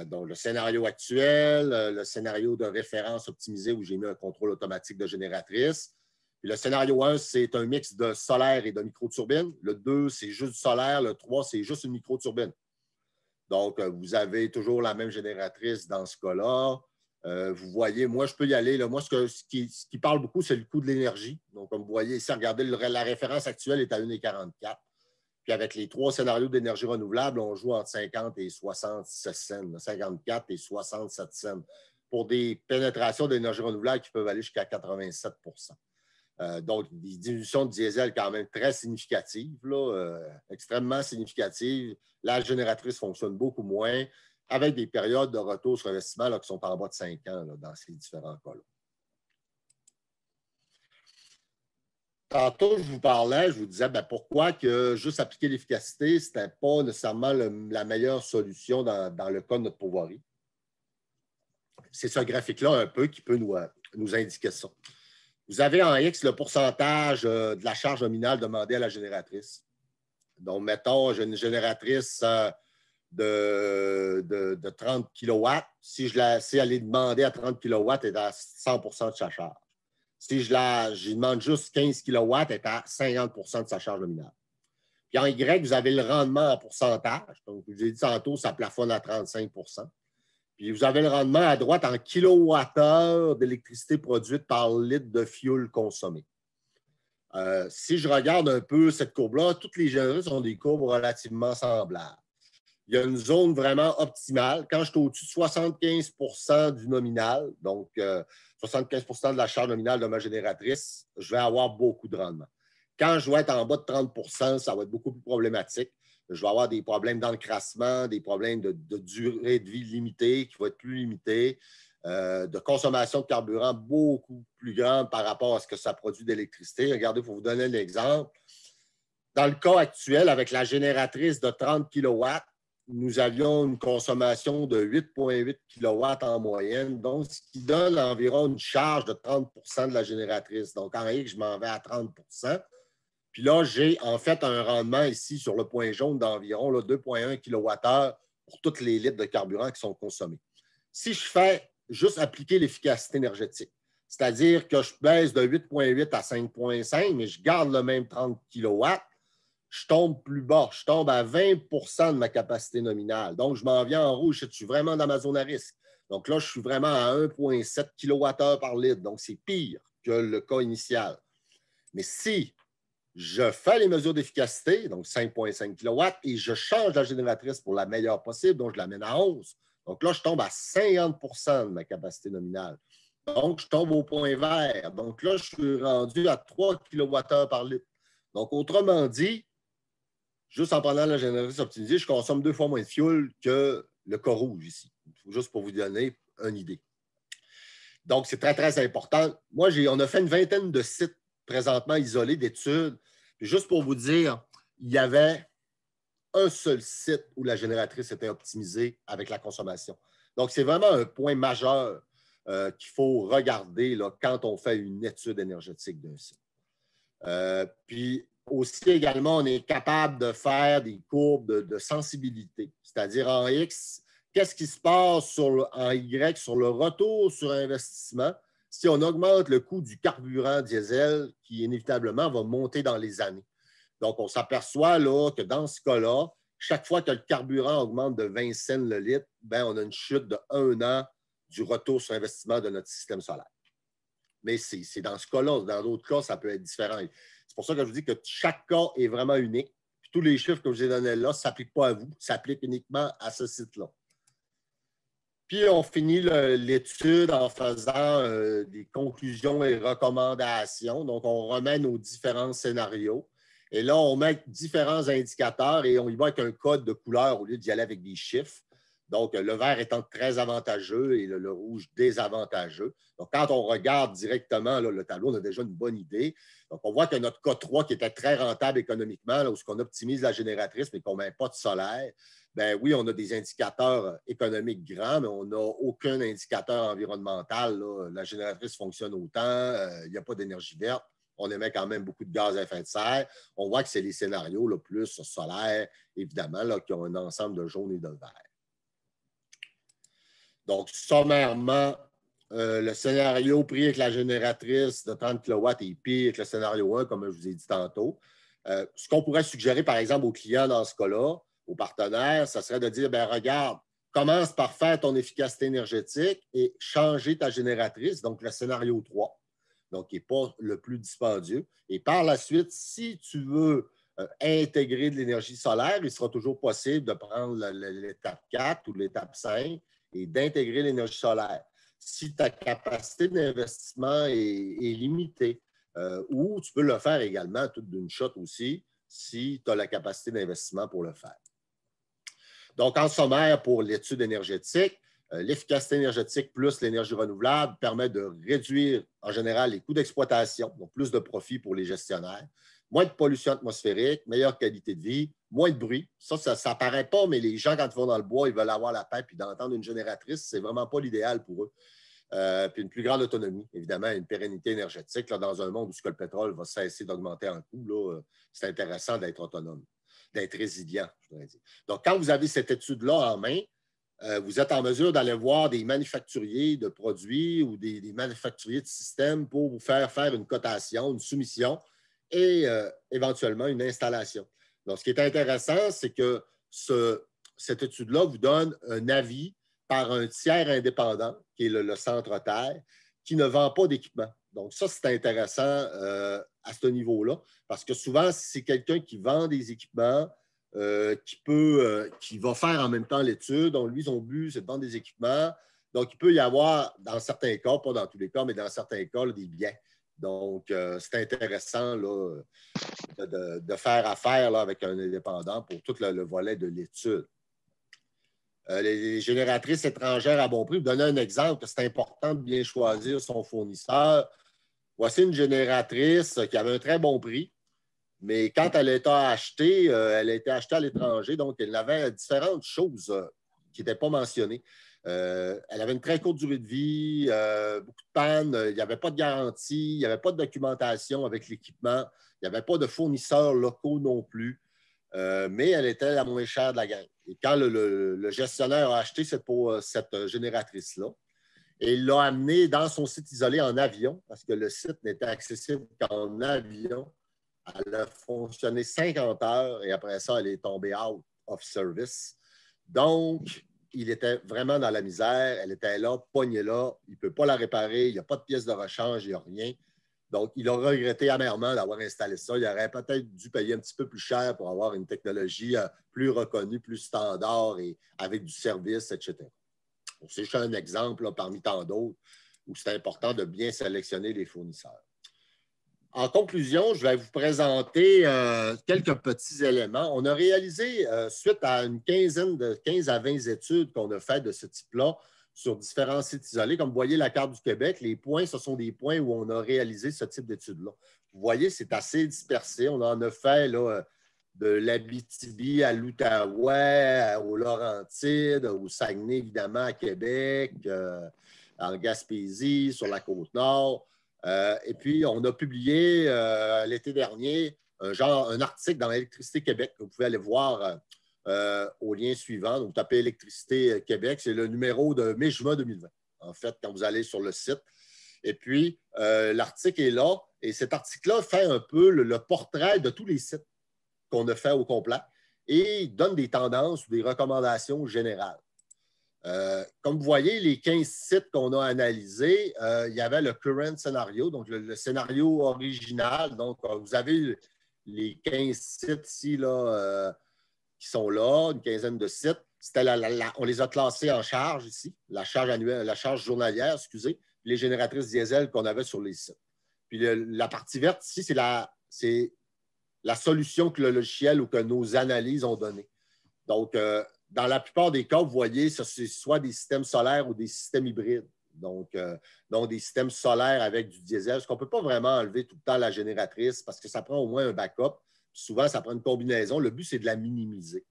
Donc, le scénario actuel, le scénario de référence optimisé où j'ai mis un contrôle automatique de génératrice. Puis le scénario 1, c'est un mix de solaire et de microturbine. Le 2, c'est juste du solaire. Le 3, c'est juste une microturbine. Donc, vous avez toujours la même génératrice dans ce cas-là. Vous voyez, moi, je peux y aller. Là. Moi, ce qui parle beaucoup, c'est le coût de l'énergie. Donc, comme vous voyez ici, regardez, la référence actuelle est à 1,44. Puis avec les 3 scénarios d'énergie renouvelable, on joue entre 50 et 67 cents, 54 et 67 cents pour des pénétrations d'énergie renouvelable qui peuvent aller jusqu'à 87 donc, des diminutions de diesel quand même très significatives, là, extrêmement significatives. La génératrice fonctionne beaucoup moins avec des périodes de retour sur investissement là, qui sont en bas de 5 ans là, dans ces différents cas-là. Tantôt, je vous parlais, je vous disais pourquoi que juste appliquer l'efficacité, ce n'était pas nécessairement la meilleure solution dans le cas de notre pourvoirie. C'est ce graphique-là un peu qui peut nous indiquer ça. Vous avez en X le pourcentage de la charge nominale demandée à la génératrice. Donc, mettons, j'ai une génératrice de 30 kW. Si elle est demandée à 30 kW, elle est à 100 de sa charge. Si je demande juste 15 kW, elle est à 50 de sa charge nominale. Puis en Y, vous avez le rendement en pourcentage. Donc, je vous ai dit tantôt, ça plafonne à 35 Puis vous avez le rendement à droite en kilowattheure d'électricité produite par litre de fuel consommé. Si je regarde un peu cette courbe-là, toutes les génératrices ont des courbes relativement semblables. Il y a une zone vraiment optimale. Quand je suis au-dessus de 75 du nominal, donc 75 de la charge nominale de ma génératrice, je vais avoir beaucoup de rendement. Quand je vais être en bas de 30 ça va être beaucoup plus problématique. Je vais avoir des problèmes d'encrassement, des problèmes de durée de vie limitée qui vont être plus limités, de consommation de carburant beaucoup plus grande par rapport à ce que ça produit d'électricité. Regardez, pour vous donner un exemple. Dans le cas actuel, avec la génératrice de 30 kW, nous avions une consommation de 8,8 kW en moyenne, donc ce qui donne environ une charge de 30 de la génératrice. Donc, en réalité, je m'en vais à 30 Puis là, j'ai en fait un rendement ici sur le point jaune d'environ 2,1 kWh pour tous les litres de carburant qui sont consommés. Si je fais juste appliquer l'efficacité énergétique, c'est-à-dire que je baisse de 8,8 à 5,5, mais je garde le même 30 kW, je tombe plus bas. Je tombe à 20 de ma capacité nominale. Donc, je m'en viens en rouge. Je suis vraiment dans ma zone à risque. Donc là, je suis vraiment à 1,7 kWh par litre. Donc, c'est pire que le cas initial. Mais si je fais les mesures d'efficacité, donc 5,5 kW, et je change la génératrice pour la meilleure possible, donc je l'amène à 11. Donc là, je tombe à 50 de ma capacité nominale. Donc, je tombe au point vert. Donc là, je suis rendu à 3 kWh par litre. Donc, autrement dit, juste en prenant la génératrice optimisée, je consomme 2 fois moins de fuel que le cas rouge ici. Juste pour vous donner une idée. Donc, c'est très, très important. Moi, on a fait une vingtaine de sites présentement isolés d'études. Puis juste pour vous dire, il y avait un seul site où la génératrice était optimisée avec la consommation. Donc, c'est vraiment un point majeur qu'il faut regarder là, quand on fait une étude énergétique d'un site. Puis aussi également, on est capable de faire des courbes de sensibilité, c'est-à-dire en X, qu'est-ce qui se passe en Y sur le retour sur investissement si on augmente le coût du carburant diesel qui inévitablement va monter dans les années. Donc, on s'aperçoit là, que dans ce cas-là, chaque fois que le carburant augmente de 20 cents le litre, bien, on a une chute de 1 an du retour sur investissement de notre système solaire. Mais c'est dans ce cas-là. Dans d'autres cas, ça peut être différent. C'est pour ça que je vous dis que chaque cas est vraiment unique. Puis tous les chiffres que je vous ai donnés là ne s'appliquent pas à vous, s'appliquent uniquement à ce site-là. Puis, on finit l'étude en faisant des conclusions et recommandations. Donc, on remet nos différents scénarios. Et là, on met différents indicateurs et on y va avec un code de couleur au lieu d'y aller avec des chiffres. Donc, le vert étant très avantageux et le rouge désavantageux. Donc, quand on regarde directement là, le tableau, on a déjà une bonne idée. Donc, on voit que notre cas 3, qui était très rentable économiquement, là, où on optimise la génératrice, mais qu'on ne met pas de solaire, bien oui, on a des indicateurs économiques grands, mais on n'a aucun indicateur environnemental. Là. La génératrice fonctionne autant, il n'y a pas d'énergie verte. On émet quand même beaucoup de gaz à effet de serre. On voit que c'est les scénarios là, plus solaires, évidemment, là, qui ont un ensemble de jaune et de vert. Donc, sommairement, le scénario pris avec la génératrice de 30 kW est pire que le scénario 1, comme je vous ai dit tantôt. Ce qu'on pourrait suggérer, par exemple, aux clients dans ce cas-là, aux partenaires, ça serait de dire, bien, regarde, commence par faire ton efficacité énergétique et changer ta génératrice, donc le scénario 3, donc qui n'est pas le plus dispendieux. Et par la suite, si tu veux intégrer de l'énergie solaire, il sera toujours possible de prendre l'étape 4 ou l'étape 5 et d'intégrer l'énergie solaire. Si ta capacité d'investissement est limitée, ou tu peux le faire également tout d'une shot aussi, si tu as la capacité d'investissement pour le faire. Donc, en sommaire, pour l'étude énergétique, l'efficacité énergétique plus l'énergie renouvelable permet de réduire en général les coûts d'exploitation, donc plus de profit pour les gestionnaires, moins de pollution atmosphérique, meilleure qualité de vie, moins de bruit. Ça n'apparaît pas, mais les gens, quand ils vont dans le bois, ils veulent avoir la paix puis d'entendre une génératrice, c'est vraiment pas l'idéal pour eux. Puis une plus grande autonomie, évidemment, une pérennité énergétique. Là, dans un monde où le pétrole va cesser d'augmenter en coût, c'est intéressant d'être autonome, d'être résilient, je voudrais dire. Donc, quand vous avez cette étude-là en main, vous êtes en mesure d'aller voir des manufacturiers de produits ou des manufacturiers de systèmes pour vous faire une cotation, une soumission et éventuellement une installation. Donc, ce qui est intéressant, c'est que cette étude-là vous donne un avis par un tiers indépendant, qui est le Centre Terre, qui ne vend pas d'équipement. Donc, ça, c'est intéressant à ce niveau-là, parce que souvent, c'est quelqu'un qui vend des équipements, qui va faire en même temps l'étude. Donc, lui, son but, c'est de vendre des équipements. Donc, il peut y avoir, dans certains cas, pas dans tous les cas, mais dans certains cas, là, des biens. Donc, c'est intéressant là, de faire affaire là, avec un indépendant pour tout le volet de l'étude. Les génératrices étrangères à bon prix, vous donnez un exemple que c'est important de bien choisir son fournisseur. Voici une génératrice qui avait un très bon prix, mais quand elle a été achetée, elle a été achetée à l'étranger, donc elle avait différentes choses qui n'étaient pas mentionnées. Elle avait une très courte durée de vie, beaucoup de pannes, il n'y avait pas de garantie, il n'y avait pas de documentation avec l'équipement, il n'y avait pas de fournisseurs locaux non plus. Mais elle était la moins chère de la gang. Et quand le gestionnaire a acheté cette génératrice-là, et il l'a amenée dans son site isolé en avion, parce que le site n'était accessible qu'en avion, elle a fonctionné 50 heures et après ça, elle est tombée out of service. Donc, il était vraiment dans la misère. Elle était là, pognée là. Il ne peut pas la réparer. Il n'y a pas de pièce de rechange, il n'y a rien. Donc, il a regretté amèrement d'avoir installé ça. Il aurait peut-être dû payer un petit peu plus cher pour avoir une technologie plus reconnue, plus standard et avec du service, etc. C'est juste un exemple là, parmi tant d'autres où c'est important de bien sélectionner les fournisseurs. En conclusion, je vais vous présenter quelques petits éléments. On a réalisé, suite à une quinzaine de 15 à 20 études qu'on a faites de ce type-là, sur différents sites isolés. Comme vous voyez la carte du Québec, les points, ce sont des points où on a réalisé ce type d'études-là. Vous voyez, c'est assez dispersé. On en a fait là, de l'Abitibi à l'Outaouais, aux Laurentides, au Saguenay, évidemment, à Québec, en Gaspésie, sur la Côte-Nord. Et puis, on a publié l'été dernier un article dans Électricité Québec que vous pouvez aller voir au lien suivant. Donc, vous tapez Électricité Québec, c'est le numéro de mai-juin 2020, en fait, quand vous allez sur le site. Et puis, l'article est là. Et cet article-là fait un peu le portrait de tous les sites qu'on a fait au complet et donne des tendances ou des recommandations générales. Comme vous voyez, les 15 sites qu'on a analysés, il y avait le current scénario, donc le scénario original. Donc, vous avez les 15 sites ici là, qui sont là, une quinzaine de sites. On les a classés en charge ici, la charge annuelle, la charge journalière, excusez, les génératrices diesel qu'on avait sur les sites. Puis la partie verte ici, c'est la solution que le logiciel ou que nos analyses ont donnée. Donc, dans la plupart des cas, vous voyez, c'est soit des systèmes solaires ou des systèmes hybrides. Donc, des systèmes solaires avec du diesel, parce qu'on ne peut pas vraiment enlever tout le temps la génératrice parce que ça prend au moins un backup. Souvent, ça prend une combinaison. Le but, c'est de la minimiser.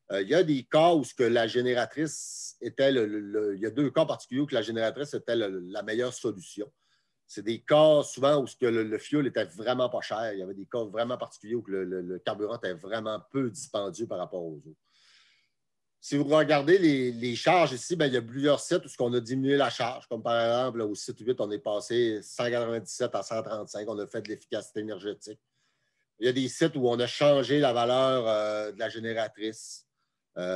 Il y a des cas où la génératrice était il y a 2 cas particuliers où la génératrice était la meilleure solution. C'est des cas souvent où le fuel était vraiment pas cher. Il y avait des cas vraiment particuliers où le carburant était vraiment peu dispendieux par rapport aux autres. Si vous regardez les charges ici, bien, il y a plusieurs sites où on a diminué la charge. Comme par exemple, au site 8, on est passé 197 à 135. On a fait de l'efficacité énergétique. Il y a des sites où on a changé la valeur de la génératrice.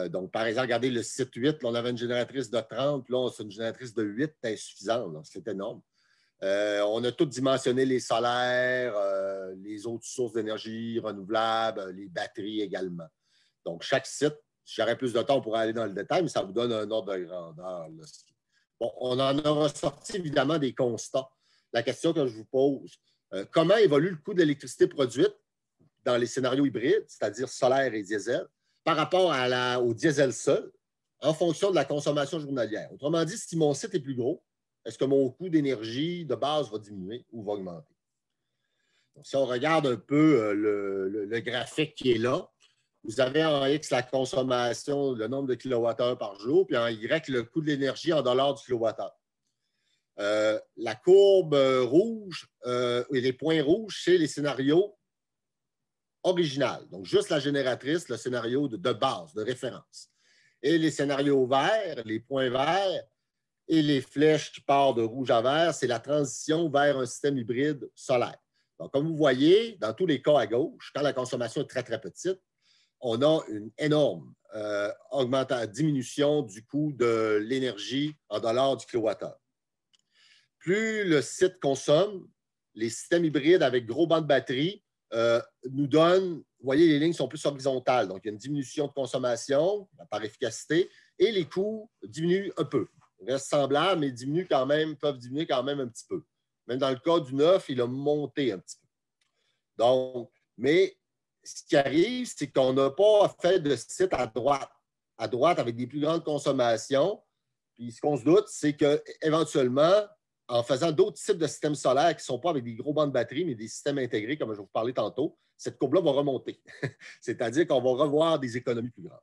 Donc, par exemple, regardez le site 8, là, on avait une génératrice de 30, puis là, c'est une génératrice de 8, c'est insuffisant. C'est énorme. On a tout dimensionné les solaires, les autres sources d'énergie renouvelables, les batteries également. Donc, chaque site, si j'aurais plus de temps, on pourrait aller dans le détail, mais ça vous donne un ordre de grandeur. Là. Bon, on en a ressorti évidemment des constats. La question que je vous pose, comment évolue le coût de l'électricité produite dans les scénarios hybrides, c'est-à-dire solaire et diesel, par rapport au diesel seul, en fonction de la consommation journalière? Autrement dit, si mon site est plus gros, est-ce que mon coût d'énergie de base va diminuer ou va augmenter? Donc, si on regarde un peu le graphique qui est là, vous avez en X la consommation, le nombre de kilowattheures par jour, puis en Y le coût de l'énergie en dollars du kilowattheure. La courbe rouge et les points rouges, c'est les scénarios originaux. Donc, juste la génératrice, le scénario de base, de référence. Et les scénarios verts, les points verts, et les flèches qui partent de rouge à vert, c'est la transition vers un système hybride solaire. Donc, comme vous voyez, dans tous les cas à gauche, quand la consommation est très, très petite, on a une énorme diminution du coût de l'énergie en dollars du kilowattheure. Plus le site consomme, les systèmes hybrides avec gros bancs de batterie nous donnent, vous voyez, les lignes sont plus horizontales. Donc, il y a une diminution de consommation par efficacité et les coûts diminuent un peu. Reste semblable, mais peuvent diminuer quand même un petit peu. Même dans le cas du neuf, il a monté un petit peu. Donc, mais ce qui arrive, c'est qu'on n'a pas fait de site à droite avec des plus grandes consommations. Puis ce qu'on se doute, c'est qu'éventuellement, en faisant d'autres types de systèmes solaires qui ne sont pas avec des gros bancs de batterie, mais des systèmes intégrés, comme je vais vous parlais tantôt, cette courbe-là va remonter. C'est-à-dire qu'on va revoir des économies plus grandes.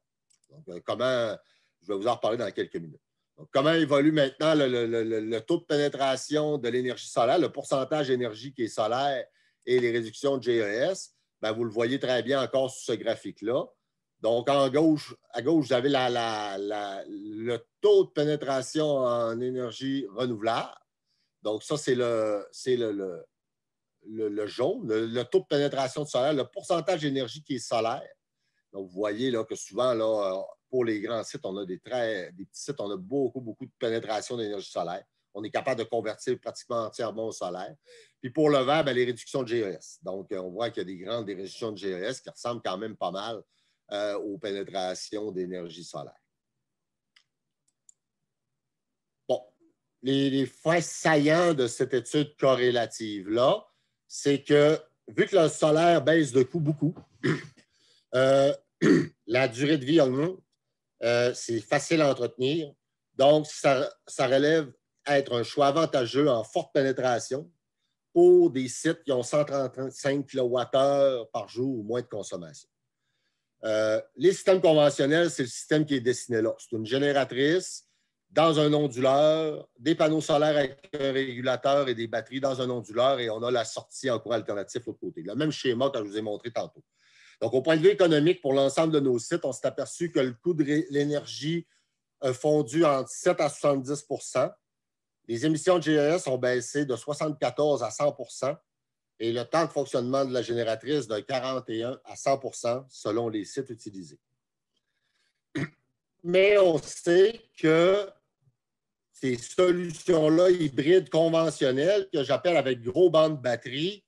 Donc, je vais vous en reparler dans quelques minutes. Donc, comment évolue maintenant le taux de pénétration de l'énergie solaire, le pourcentage d'énergie qui est solaire et les réductions de GES? Bien, vous le voyez très bien encore sur ce graphique-là. Donc, à gauche, vous avez le taux de pénétration en énergie renouvelable. Donc, ça, c'est le jaune, le taux de pénétration de solaire, le pourcentage d'énergie qui est solaire. Donc, vous voyez là, que souvent, là, pour les grands sites, on a des petits sites, on a beaucoup, beaucoup de pénétration d'énergie solaire. On est capable de convertir pratiquement entièrement au solaire. Puis pour le vert, bien, les réductions de GES. Donc, on voit qu'il y a des réductions de GES qui ressemblent quand même pas mal aux pénétrations d'énergie solaire. Bon, les faits saillants de cette étude corrélative-là, c'est que vu que le solaire baisse de coût beaucoup, la durée de vie augmente, c'est facile à entretenir. Donc, ça relève être un choix avantageux en forte pénétration pour des sites qui ont 135 kWh par jour ou moins de consommation. Les systèmes conventionnels, c'est le système qui est dessiné là. C'est une génératrice dans un onduleur, des panneaux solaires avec un régulateur et des batteries dans un onduleur, et on a la sortie en courant alternatif de l'autre côté. Le même schéma que je vous ai montré tantôt. Donc, au point de vue économique, pour l'ensemble de nos sites, on s'est aperçu que le coût de l'énergie a fondu entre 7 à 70 %. Les émissions de GES ont baissé de 74 à 100 % et le temps de fonctionnement de la génératrice de 41 à 100 % selon les sites utilisés. Mais on sait que ces solutions-là hybrides conventionnelles, que j'appelle avec gros bancs de batterie,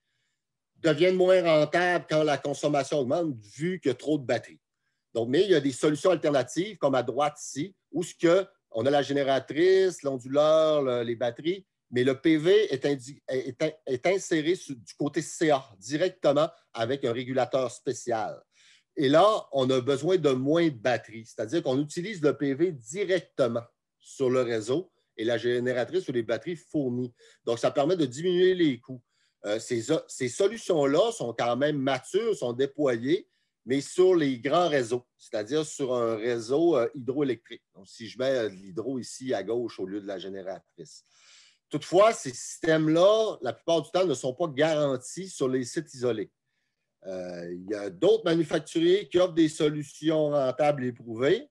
deviennent moins rentables quand la consommation augmente vu qu'il y a trop de batteries. Donc, mais il y a des solutions alternatives, comme à droite ici, où on a la génératrice, l'onduleur, les batteries, mais le PV est inséré du côté CA directement avec un régulateur spécial. Et là, on a besoin de moins de batteries, c'est-à-dire qu'on utilise le PV directement sur le réseau et la génératrice ou les batteries fournies. Donc, ça permet de diminuer les coûts. Ces solutions-là sont quand même matures, sont déployées, mais sur les grands réseaux, c'est-à-dire sur un réseau hydroélectrique. Donc, si je mets l'hydro ici à gauche au lieu de la génératrice. Toutefois, ces systèmes-là, la plupart du temps, ne sont pas garantis sur les sites isolés. Il y a d'autres manufacturiers qui offrent des solutions rentables et éprouvées,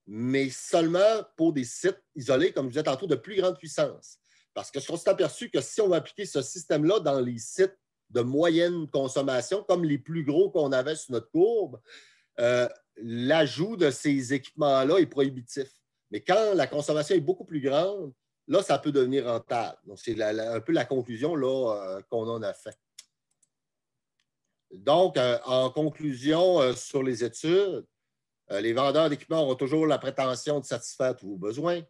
mais seulement pour des sites isolés, comme je disais tantôt, de plus grande puissance. Parce que ce qu'on s'est aperçu que si on va appliquer ce système-là dans les sites de moyenne consommation, comme les plus gros qu'on avait sur notre courbe, l'ajout de ces équipements-là est prohibitif. Mais quand la consommation est beaucoup plus grande, là, ça peut devenir rentable. Donc, c'est un peu la conclusion qu'on en a fait. Donc, en conclusion sur les études, les vendeurs d'équipements auront toujours la prétention de satisfaire tous vos besoins.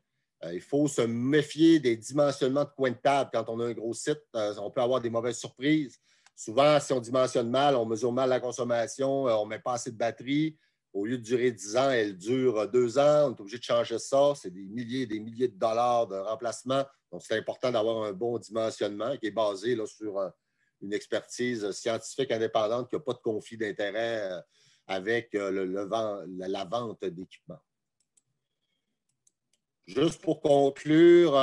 Il faut se méfier des dimensionnements de coins de table quand on a un gros site. On peut avoir des mauvaises surprises. Souvent, si on dimensionne mal, on mesure mal la consommation, on ne met pas assez de batterie. Au lieu de durer 10 ans, elle dure 2 ans. On est obligé de changer ça. C'est des milliers et des milliers de dollars de remplacement. Donc, c'est important d'avoir un bon dimensionnement qui est basé là, sur une expertise scientifique indépendante qui n'a pas de conflit d'intérêt avec la vente d'équipements. Juste pour conclure,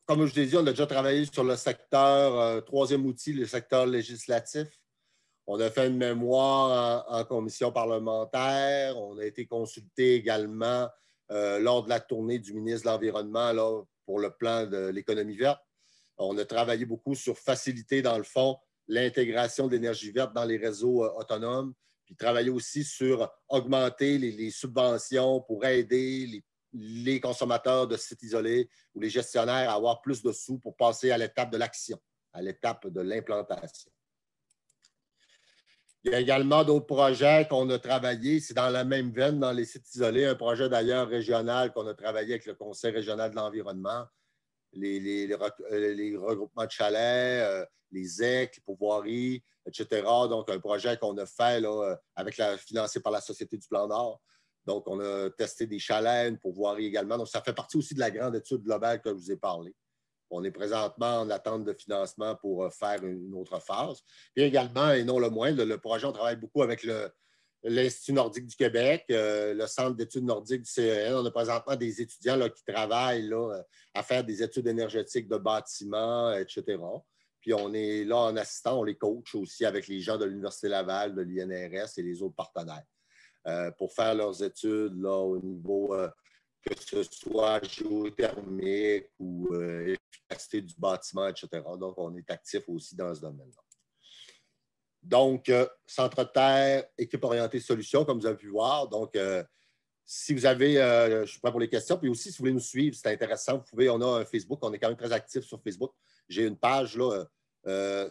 comme je l'ai dit, on a déjà travaillé sur le secteur, troisième outil, le secteur législatif. On a fait une mémoire en commission parlementaire. On a été consulté également lors de la tournée du ministre de l'Environnement pour le plan de l'économie verte. On a travaillé beaucoup sur faciliter, dans le fond, l'intégration de l'énergie verte dans les réseaux autonomes, puis travailler aussi sur augmenter les subventions pour aider les consommateurs de sites isolés ou les gestionnaires à avoir plus de sous pour passer à l'étape de l'action, à l'étape de l'implantation. Il y a également d'autres projets qu'on a travaillés, c'est dans la même veine, dans les sites isolés, un projet d'ailleurs régional qu'on a travaillé avec le Conseil régional de l'environnement, les regroupements de chalets, les ZEC, les pourvoiries, etc. Donc, un projet qu'on a fait là, financé par la Société du Plan Nord. Donc, on a testé des chalets, une pourvoirie également. Donc, ça fait partie aussi de la grande étude globale que je vous ai parlé. On est présentement en attente de financement pour faire une autre phase. Puis également, et non le moindre, le projet, on travaille beaucoup avec l'Institut nordique du Québec, le Centre d'études nordiques du CEN. On a présentement des étudiants là, qui travaillent là, à faire des études énergétiques de bâtiments, etc. Puis on est là en assistant, on les coach aussi avec les gens de l'Université Laval, de l'INRS et les autres partenaires pour faire leurs études là, au niveau que ce soit géothermique ou efficacité du bâtiment, etc. Donc, on est actif aussi dans ce domaine-là. Donc, Centre-Terre, équipe orientée solutions, comme vous avez pu voir. Donc, si vous avez, je suis prêt pour les questions. Puis aussi, si vous voulez nous suivre, c'est intéressant, vous pouvez, on a un Facebook, on est quand même très actif sur Facebook. J'ai une page, là,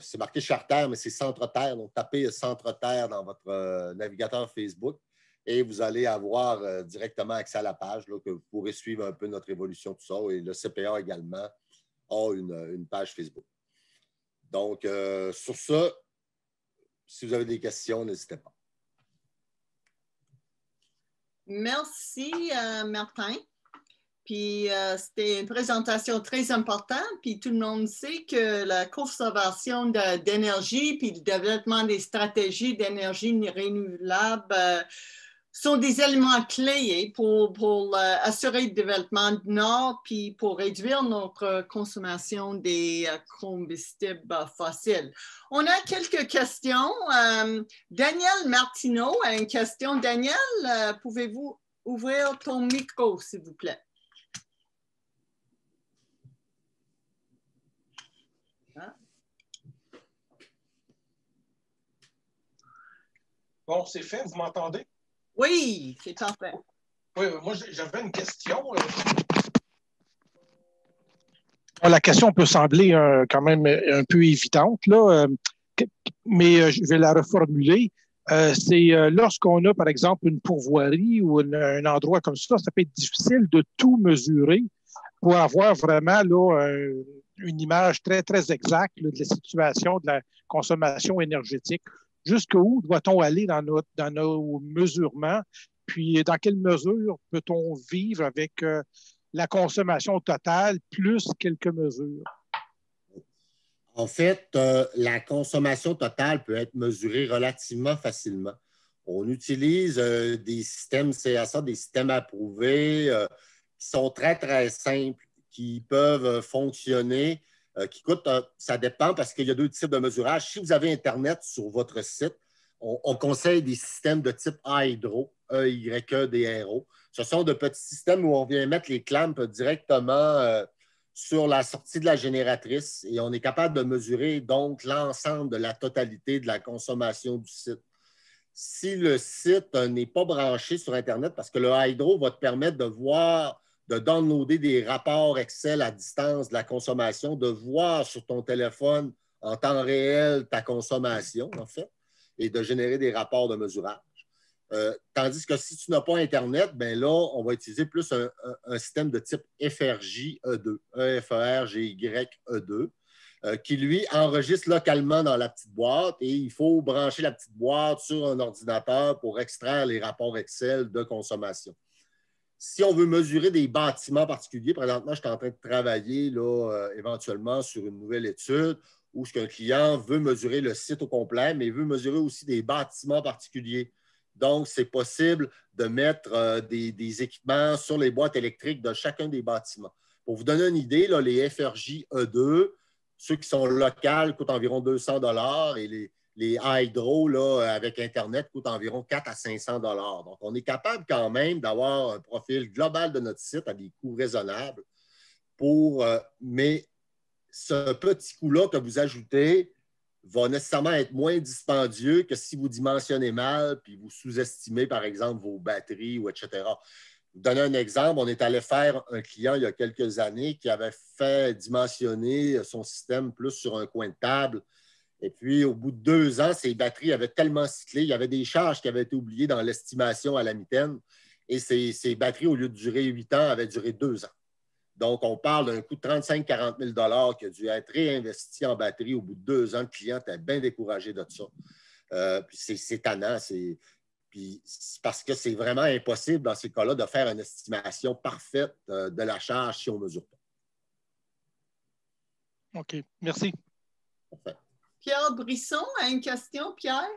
c'est marqué Charter, mais c'est Centre-Terre. Donc, tapez Centre-Terre dans votre navigateur Facebook. Et vous allez avoir directement accès à la page, là, que vous pourrez suivre un peu notre évolution, tout ça. Et le CPA également a une page Facebook. Donc, sur ça, si vous avez des questions, n'hésitez pas. Merci, Martin. Puis c'était une présentation très importante. Puis tout le monde sait que la conservation d'énergie puis le développement des stratégies d'énergie renouvelable sont des éléments clés pour assurer le développement du Nord puis pour réduire notre consommation des combustibles fossiles. On a quelques questions. Daniel Martineau a une question. Daniel, pouvez-vous ouvrir ton micro, s'il vous plaît? Bon, c'est fait, vous m'entendez? Oui, c'est parfait. Oui, moi j'avais une question. La question peut sembler quand même un peu évidente, là, mais je vais la reformuler. C'est lorsqu'on a, par exemple, une pourvoirie ou un endroit comme ça peut être difficile de tout mesurer pour avoir vraiment là, une image très, très exacte là, de la situation de la consommation énergétique. Jusqu'où doit-on aller dans nos mesurements? Puis, dans quelle mesure peut-on vivre avec la consommation totale plus quelques mesures? En fait, la consommation totale peut être mesurée relativement facilement. On utilise des systèmes CSA, des systèmes approuvés qui sont très, très simples, qui peuvent fonctionner, qui coûtent, ça dépend parce qu'il y a deux types de mesurage. Si vous avez Internet sur votre site, on conseille des systèmes de type Hydro, E-Y-E-D-R-O. Ce sont de petits systèmes où on vient mettre les clamps directement sur la sortie de la génératrice et on est capable de mesurer donc l'ensemble de la totalité de la consommation du site. Si le site n'est pas branché sur Internet, parce que le Hydro va te permettre de voir, de downloader des rapports Excel à distance de la consommation, de voir sur ton téléphone en temps réel ta consommation, en fait, et de générer des rapports de mesurage. Tandis que si tu n'as pas Internet, bien là, on va utiliser plus un système de type FRJ-E2, E-F-R-G-Y-E2, qui, lui, enregistre localement dans la petite boîte et il faut brancher la petite boîte sur un ordinateur pour extraire les rapports Excel de consommation. Si on veut mesurer des bâtiments particuliers, présentement, je suis en train de travailler là, éventuellement sur une nouvelle étude où un client veut mesurer le site au complet, mais il veut mesurer aussi des bâtiments particuliers. Donc, c'est possible de mettre des équipements sur les boîtes électriques de chacun des bâtiments. Pour vous donner une idée, là, les FRJ E2, ceux qui sont locaux coûtent environ 200 $ et les Hydro là, avec Internet coûtent environ 4 à 500 $. Donc, on est capable quand même d'avoir un profil global de notre site à des coûts raisonnables. Mais ce petit coût-là que vous ajoutez va nécessairement être moins dispendieux que si vous dimensionnez mal puis vous sous-estimez, par exemple, vos batteries ou etc. Je vais vous donner un exemple. On est allé faire un client il y a quelques années qui avait fait dimensionner son système plus sur un coin de table. Et puis, au bout de 2 ans, ses batteries avaient tellement cyclé, il y avait des charges qui avaient été oubliées dans l'estimation à la mitaine. Et ces batteries, au lieu de durer 8 ans, avaient duré 2 ans. Donc, on parle d'un coût de 35 000 à 40 000 qui a dû être réinvesti en batterie au bout de 2 ans. Le client était bien découragé de ça. Puis c'est tannant. Puis parce que c'est vraiment impossible dans ces cas-là de faire une estimation parfaite de la charge si on ne mesure pas. OK. Merci. Parfait. Pierre Brisson a une question. Pierre?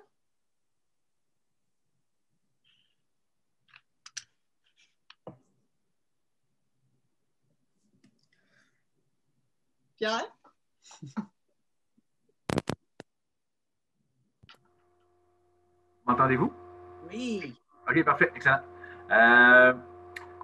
Pierre? M'entendez-vous? Oui. OK, parfait, excellent.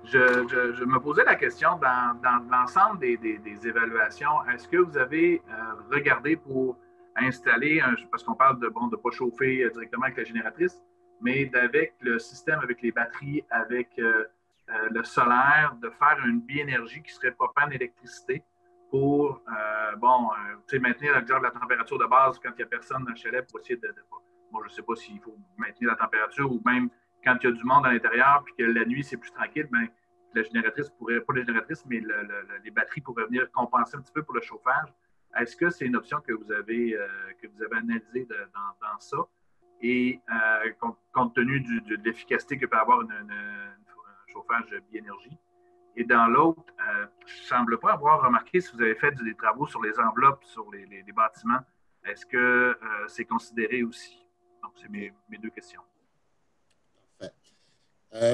Je me posais la question, dans l'ensemble des évaluations, est-ce que vous avez regardé pour installer, parce qu'on parle de ne pas chauffer directement avec la génératrice, mais d'avec le système, avec les batteries, avec le solaire, de faire une biénergie qui serait pas panne d'électricité pour maintenir la température de base quand il n'y a personne dans le chalet pour essayer de bon, je ne sais pas s'il faut maintenir la température ou même quand il y a du monde à l'intérieur puis que la nuit, c'est plus tranquille, bien, la génératrice pourrait, pas la génératrice, mais les batteries pourraient venir compenser un petit peu pour le chauffage. Est-ce que c'est une option que vous avez analysée dans ça? Et compte tenu de l'efficacité que peut avoir un chauffage biénergie, Et dans l'autre, je ne semble pas avoir remarqué si vous avez fait des travaux sur les enveloppes, sur les bâtiments. Est-ce que c'est considéré aussi? Donc, c'est mes deux questions.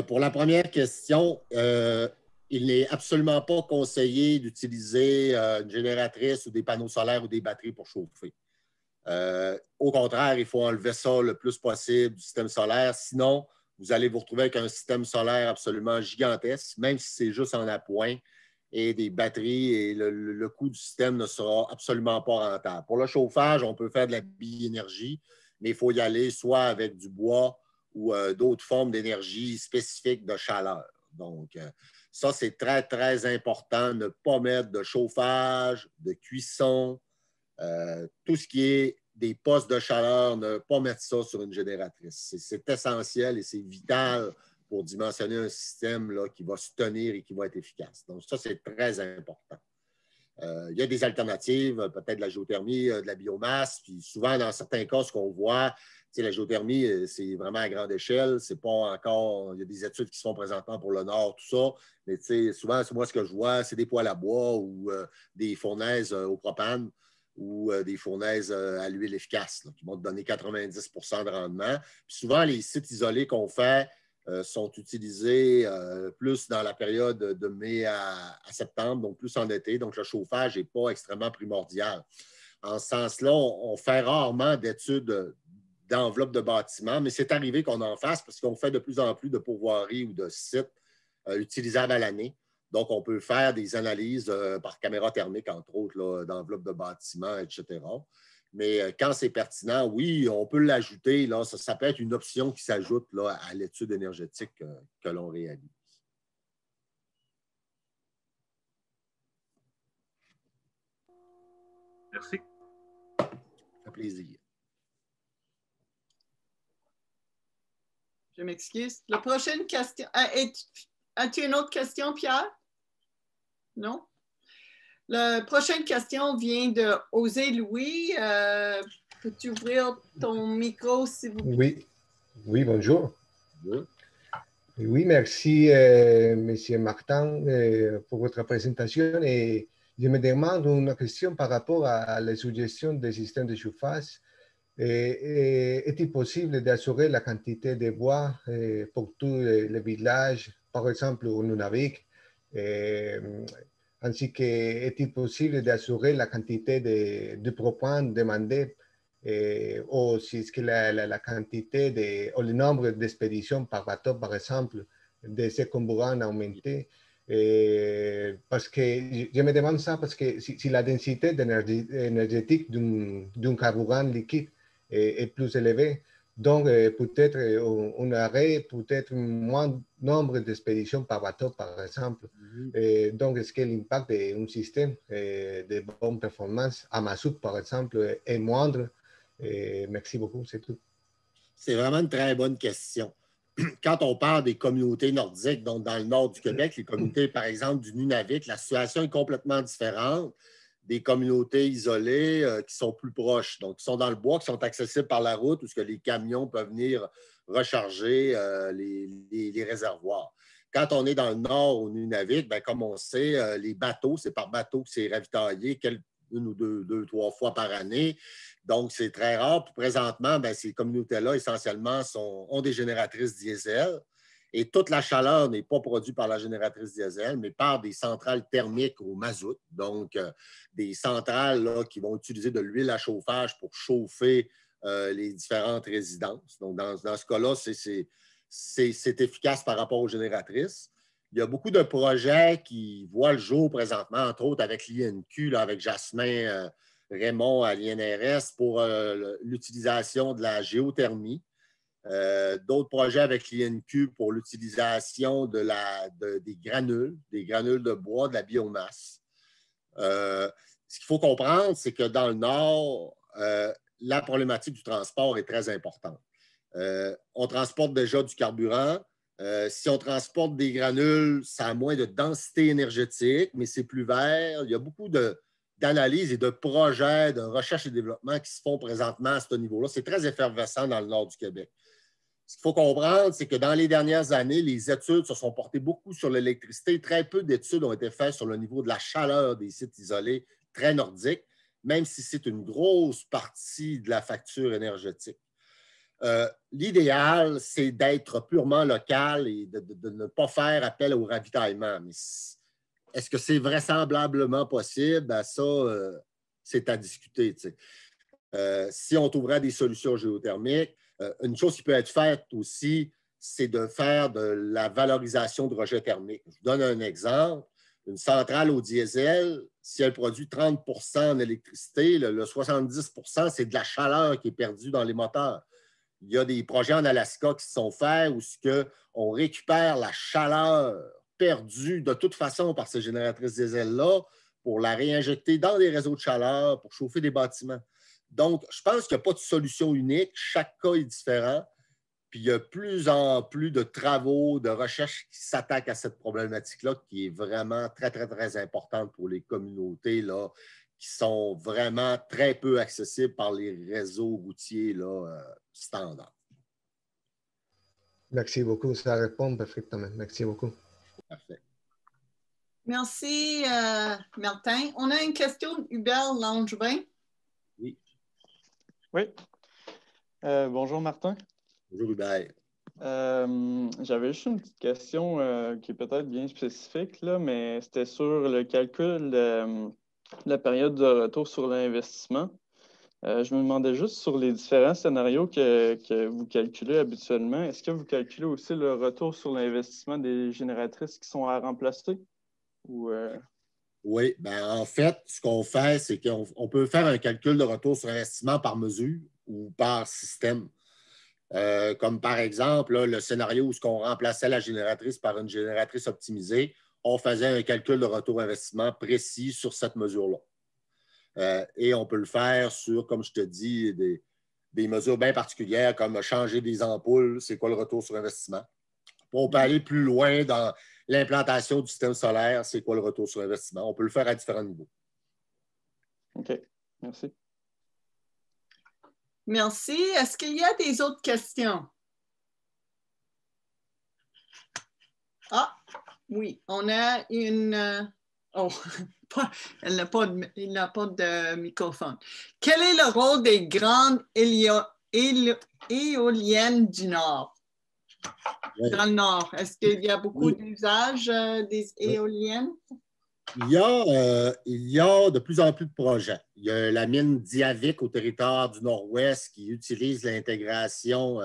Pour la première question, il n'est absolument pas conseillé d'utiliser une génératrice ou des panneaux solaires ou des batteries pour chauffer. Au contraire, il faut enlever ça le plus possible du système solaire. Sinon, vous allez vous retrouver avec un système solaire absolument gigantesque, même si c'est juste en appoint, et des batteries, et le coût du système ne sera absolument pas rentable. Pour le chauffage, on peut faire de la biénergie, mais il faut y aller soit avec du bois ou d'autres formes d'énergie spécifiques de chaleur. Donc, ça, c'est très, très important, ne pas mettre de chauffage, de cuisson, tout ce qui est des postes de chaleur, ne pas mettre ça sur une génératrice. C'est essentiel et c'est vital pour dimensionner un système là, qui va se tenir et qui va être efficace. Donc, ça, c'est très important. Il y a des alternatives, peut-être de la géothermie, de la biomasse. Puis souvent, dans certains cas, ce qu'on voit, la géothermie, c'est vraiment à grande échelle. C'est pas encore. Il y a des études qui se font présentement pour le Nord, tout ça. Mais souvent, moi, ce que je vois, c'est des poêles à bois ou des fournaises au propane ou des fournaises à l'huile efficace là, qui vont te donner 90 de rendement. Puis souvent, les sites isolés qu'on fait sont utilisés plus dans la période de mai à septembre, donc plus en été. Donc, le chauffage n'est pas extrêmement primordial. En ce sens-là, on fait rarement d'études d'enveloppe de bâtiment, mais c'est arrivé qu'on en fasse parce qu'on fait de plus en plus de pourvoiries ou de sites utilisables à l'année. Donc, on peut faire des analyses par caméra thermique, entre autres, d'enveloppe de bâtiment, etc. Mais quand c'est pertinent, oui, on peut l'ajouter. Ça peut être une option qui s'ajoute à l'étude énergétique que l'on réalise. Merci. Ça fait plaisir. Je m'excuse. La prochaine question. As-tu une autre question, Pierre? Non? La prochaine question vient de Osé Louis. Peux-tu ouvrir ton micro, s'il vous plaît? Oui, bonjour. Oui, oui merci, M. Martin, pour votre présentation. Et je me demande une question par rapport à la suggestion des systèmes de chauffage. Est-il possible d'assurer la quantité de bois pour tous les villages, par exemple au Nunavik, ainsi que est-il possible d'assurer la quantité de propane demandée ou si est-ce que la quantité ou le nombre d'expéditions par bateau, par exemple, de ces carburants a augmenté? Parce que je me demande ça parce que si la densité énergétique d'un carburant liquide est plus élevée, donc peut-être un arrêt, peut-être moins nombre d'expéditions par bateau, par exemple. Donc, est-ce que l'impact d'un système de bonne performance à mazout, par exemple, est moindre? Merci beaucoup, c'est tout. C'est vraiment une très bonne question. Quand on parle des communautés nordiques, donc dans le nord du Québec, les communautés, par exemple, du Nunavik, la situation est complètement différente des communautés isolées qui sont plus proches, donc qui sont dans le bois, qui sont accessibles par la route, où les camions peuvent venir recharger les réservoirs. Quand on est dans le nord, au Nunavik, bien, comme on sait, les bateaux, c'est par bateau que c'est ravitaillé une ou deux, trois fois par année. Donc, c'est très rare. Puis présentement, bien, ces communautés-là, essentiellement, ont des génératrices diesel. Et toute la chaleur n'est pas produite par la génératrice diesel, mais par des centrales thermiques au mazout. Donc, des centrales là, qui vont utiliser de l'huile à chauffage pour chauffer les différentes résidences. Donc, dans ce cas-là, c'est efficace par rapport aux génératrices. Il y a beaucoup de projets qui voient le jour présentement, entre autres avec l'INQ, avec Jasmin Raymond à l'INRS pour l'utilisation de la géothermie. D'autres projets avec l'INQ pour l'utilisation des granules de bois, de la biomasse. Ce qu'il faut comprendre, c'est que dans le Nord, la problématique du transport est très importante. On transporte déjà du carburant. Si on transporte des granules, ça a moins de densité énergétique, mais c'est plus vert. Il y a beaucoup d'analyses et de projets de recherche et développement qui se font présentement à ce niveau-là. C'est très effervescent dans le nord du Québec. Ce qu'il faut comprendre, c'est que dans les dernières années, les études se sont portées beaucoup sur l'électricité. Très peu d'études ont été faites sur le niveau de la chaleur des sites isolés très nordiques, même si c'est une grosse partie de la facture énergétique. L'idéal, c'est d'être purement local et de ne pas faire appel au ravitaillement. Mais est-ce que c'est vraisemblablement possible? Ben ça, c'est à discuter. Si on trouverait des solutions géothermiques, une chose qui peut être faite aussi, c'est de faire de la valorisation de rejets thermiques. Je vous donne un exemple. Une centrale au diesel, si elle produit 30 en électricité, le 70 c'est de la chaleur qui est perdue dans les moteurs. Il y a des projets en Alaska qui se sont faits où on récupère la chaleur perdue de toute façon par ces génératrices diesel-là pour la réinjecter dans des réseaux de chaleur pour chauffer des bâtiments. Donc, je pense qu'il n'y a pas de solution unique. Chaque cas est différent. Puis, il y a plus en plus de travaux, de recherches qui s'attaquent à cette problématique-là qui est vraiment très, très, très importante pour les communautés là, qui sont vraiment très peu accessibles par les réseaux routiers là, standards. Merci beaucoup. Ça répond parfaitement. Merci beaucoup. Parfait. Merci, Martin. On a une question d'Hubert Langevin. Oui. Oui. Bonjour, Martin. Bonjour, Hubert. J'avais juste une petite question qui est peut-être bien spécifique, là, mais c'était sur le calcul de la période de retour sur l'investissement. Je me demandais juste sur les différents scénarios que vous calculez habituellement, est-ce que vous calculez aussi le retour sur l'investissement des génératrices qui sont à remplacer? Oui, bien, en fait, ce qu'on fait, c'est qu'on peut faire un calcul de retour sur investissement par mesure ou par système. Comme par exemple, là, le scénario où on remplaçait la génératrice par une génératrice optimisée, on faisait un calcul de retour investissement précis sur cette mesure-là. Et on peut le faire sur, comme je te dis, des mesures bien particulières comme changer des ampoules, c'est quoi le retour sur investissement. On peut aller plus loin dans l'implantation du système solaire, c'est quoi le retour sur investissement. On peut le faire à différents niveaux. OK, merci. Merci. Est-ce qu'il y a des autres questions? Ah, oui, on a une... Oh, il n'a pas de microphone. Quel est le rôle des grandes éoliennes du Nord? Oui. Dans le Nord, est-ce qu'il y a beaucoup d'usages des éoliennes? Il y a de plus en plus de projets. Il y a la mine Diavik au territoire du Nord-Ouest qui utilise l'intégration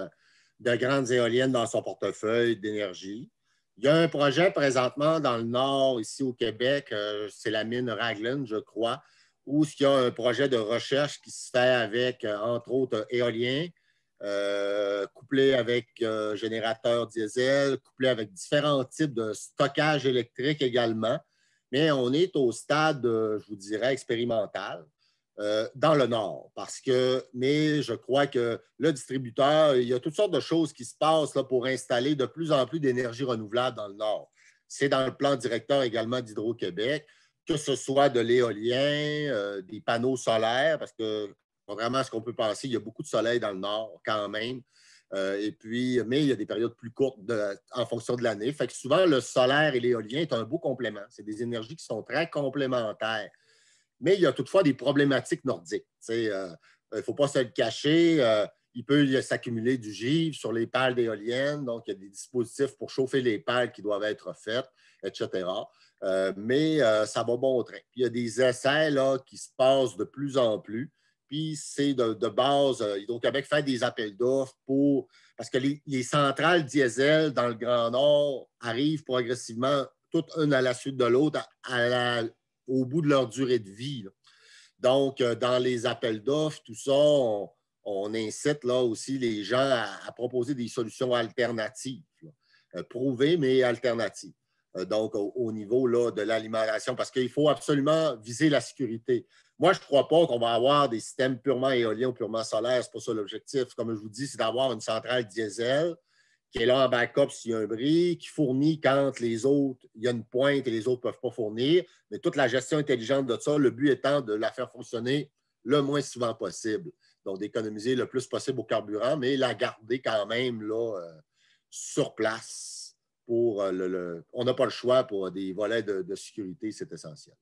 de grandes éoliennes dans son portefeuille d'énergie. Il y a un projet présentement dans le Nord, ici au Québec, c'est la mine Raglan, je crois, où il y a un projet de recherche qui se fait avec, entre autres, éoliens, couplé avec générateurs diesel, couplé avec différents types de stockage électrique également. Mais on est au stade, je vous dirais, expérimental dans le Nord. Mais je crois que le distributeur, il y a toutes sortes de choses qui se passent là, pour installer de plus en plus d'énergie renouvelable dans le Nord. C'est dans le plan directeur également d'Hydro-Québec, que ce soit de l'éolien, des panneaux solaires, parce que contrairement à ce qu'on peut penser, il y a beaucoup de soleil dans le Nord quand même. Mais il y a des périodes plus courtes en fonction de l'année. Fait que souvent, le solaire et l'éolien est un beau complément. C'est des énergies qui sont très complémentaires. Mais il y a toutefois des problématiques nordiques. Il ne faut pas se le cacher. Il peut s'accumuler du givre sur les pales d'éoliennes. Donc, il y a des dispositifs pour chauffer les pales qui doivent être faits, etc. Mais ça va bon train. Puis, il y a des essais là, qui se passent de plus en plus. Puis, c'est de base, Hydro-Québec fait des appels d'offres parce que les centrales diesel dans le Grand Nord arrivent progressivement, toutes une à la suite de l'autre, au bout de leur durée de vie. Là. Donc, dans les appels d'offres, tout ça, on incite là aussi les gens à proposer des solutions alternatives, prouvées, mais alternatives. Donc, au niveau là, de l'alimentation, parce qu'il faut absolument viser la sécurité. Moi, je ne crois pas qu'on va avoir des systèmes purement éoliens ou purement solaires. Ce n'est pas ça l'objectif. Comme je vous dis, c'est d'avoir une centrale diesel qui est là en backup s'il y a un bris, qui fournit quand les autres, il y a une pointe et les autres ne peuvent pas fournir. Mais toute la gestion intelligente de ça, le but étant de la faire fonctionner le moins souvent possible. donc d'économiser le plus possible au carburant, mais la garder quand même là, sur place. On n'a pas le choix pour des volets de sécurité, c'est essentiel.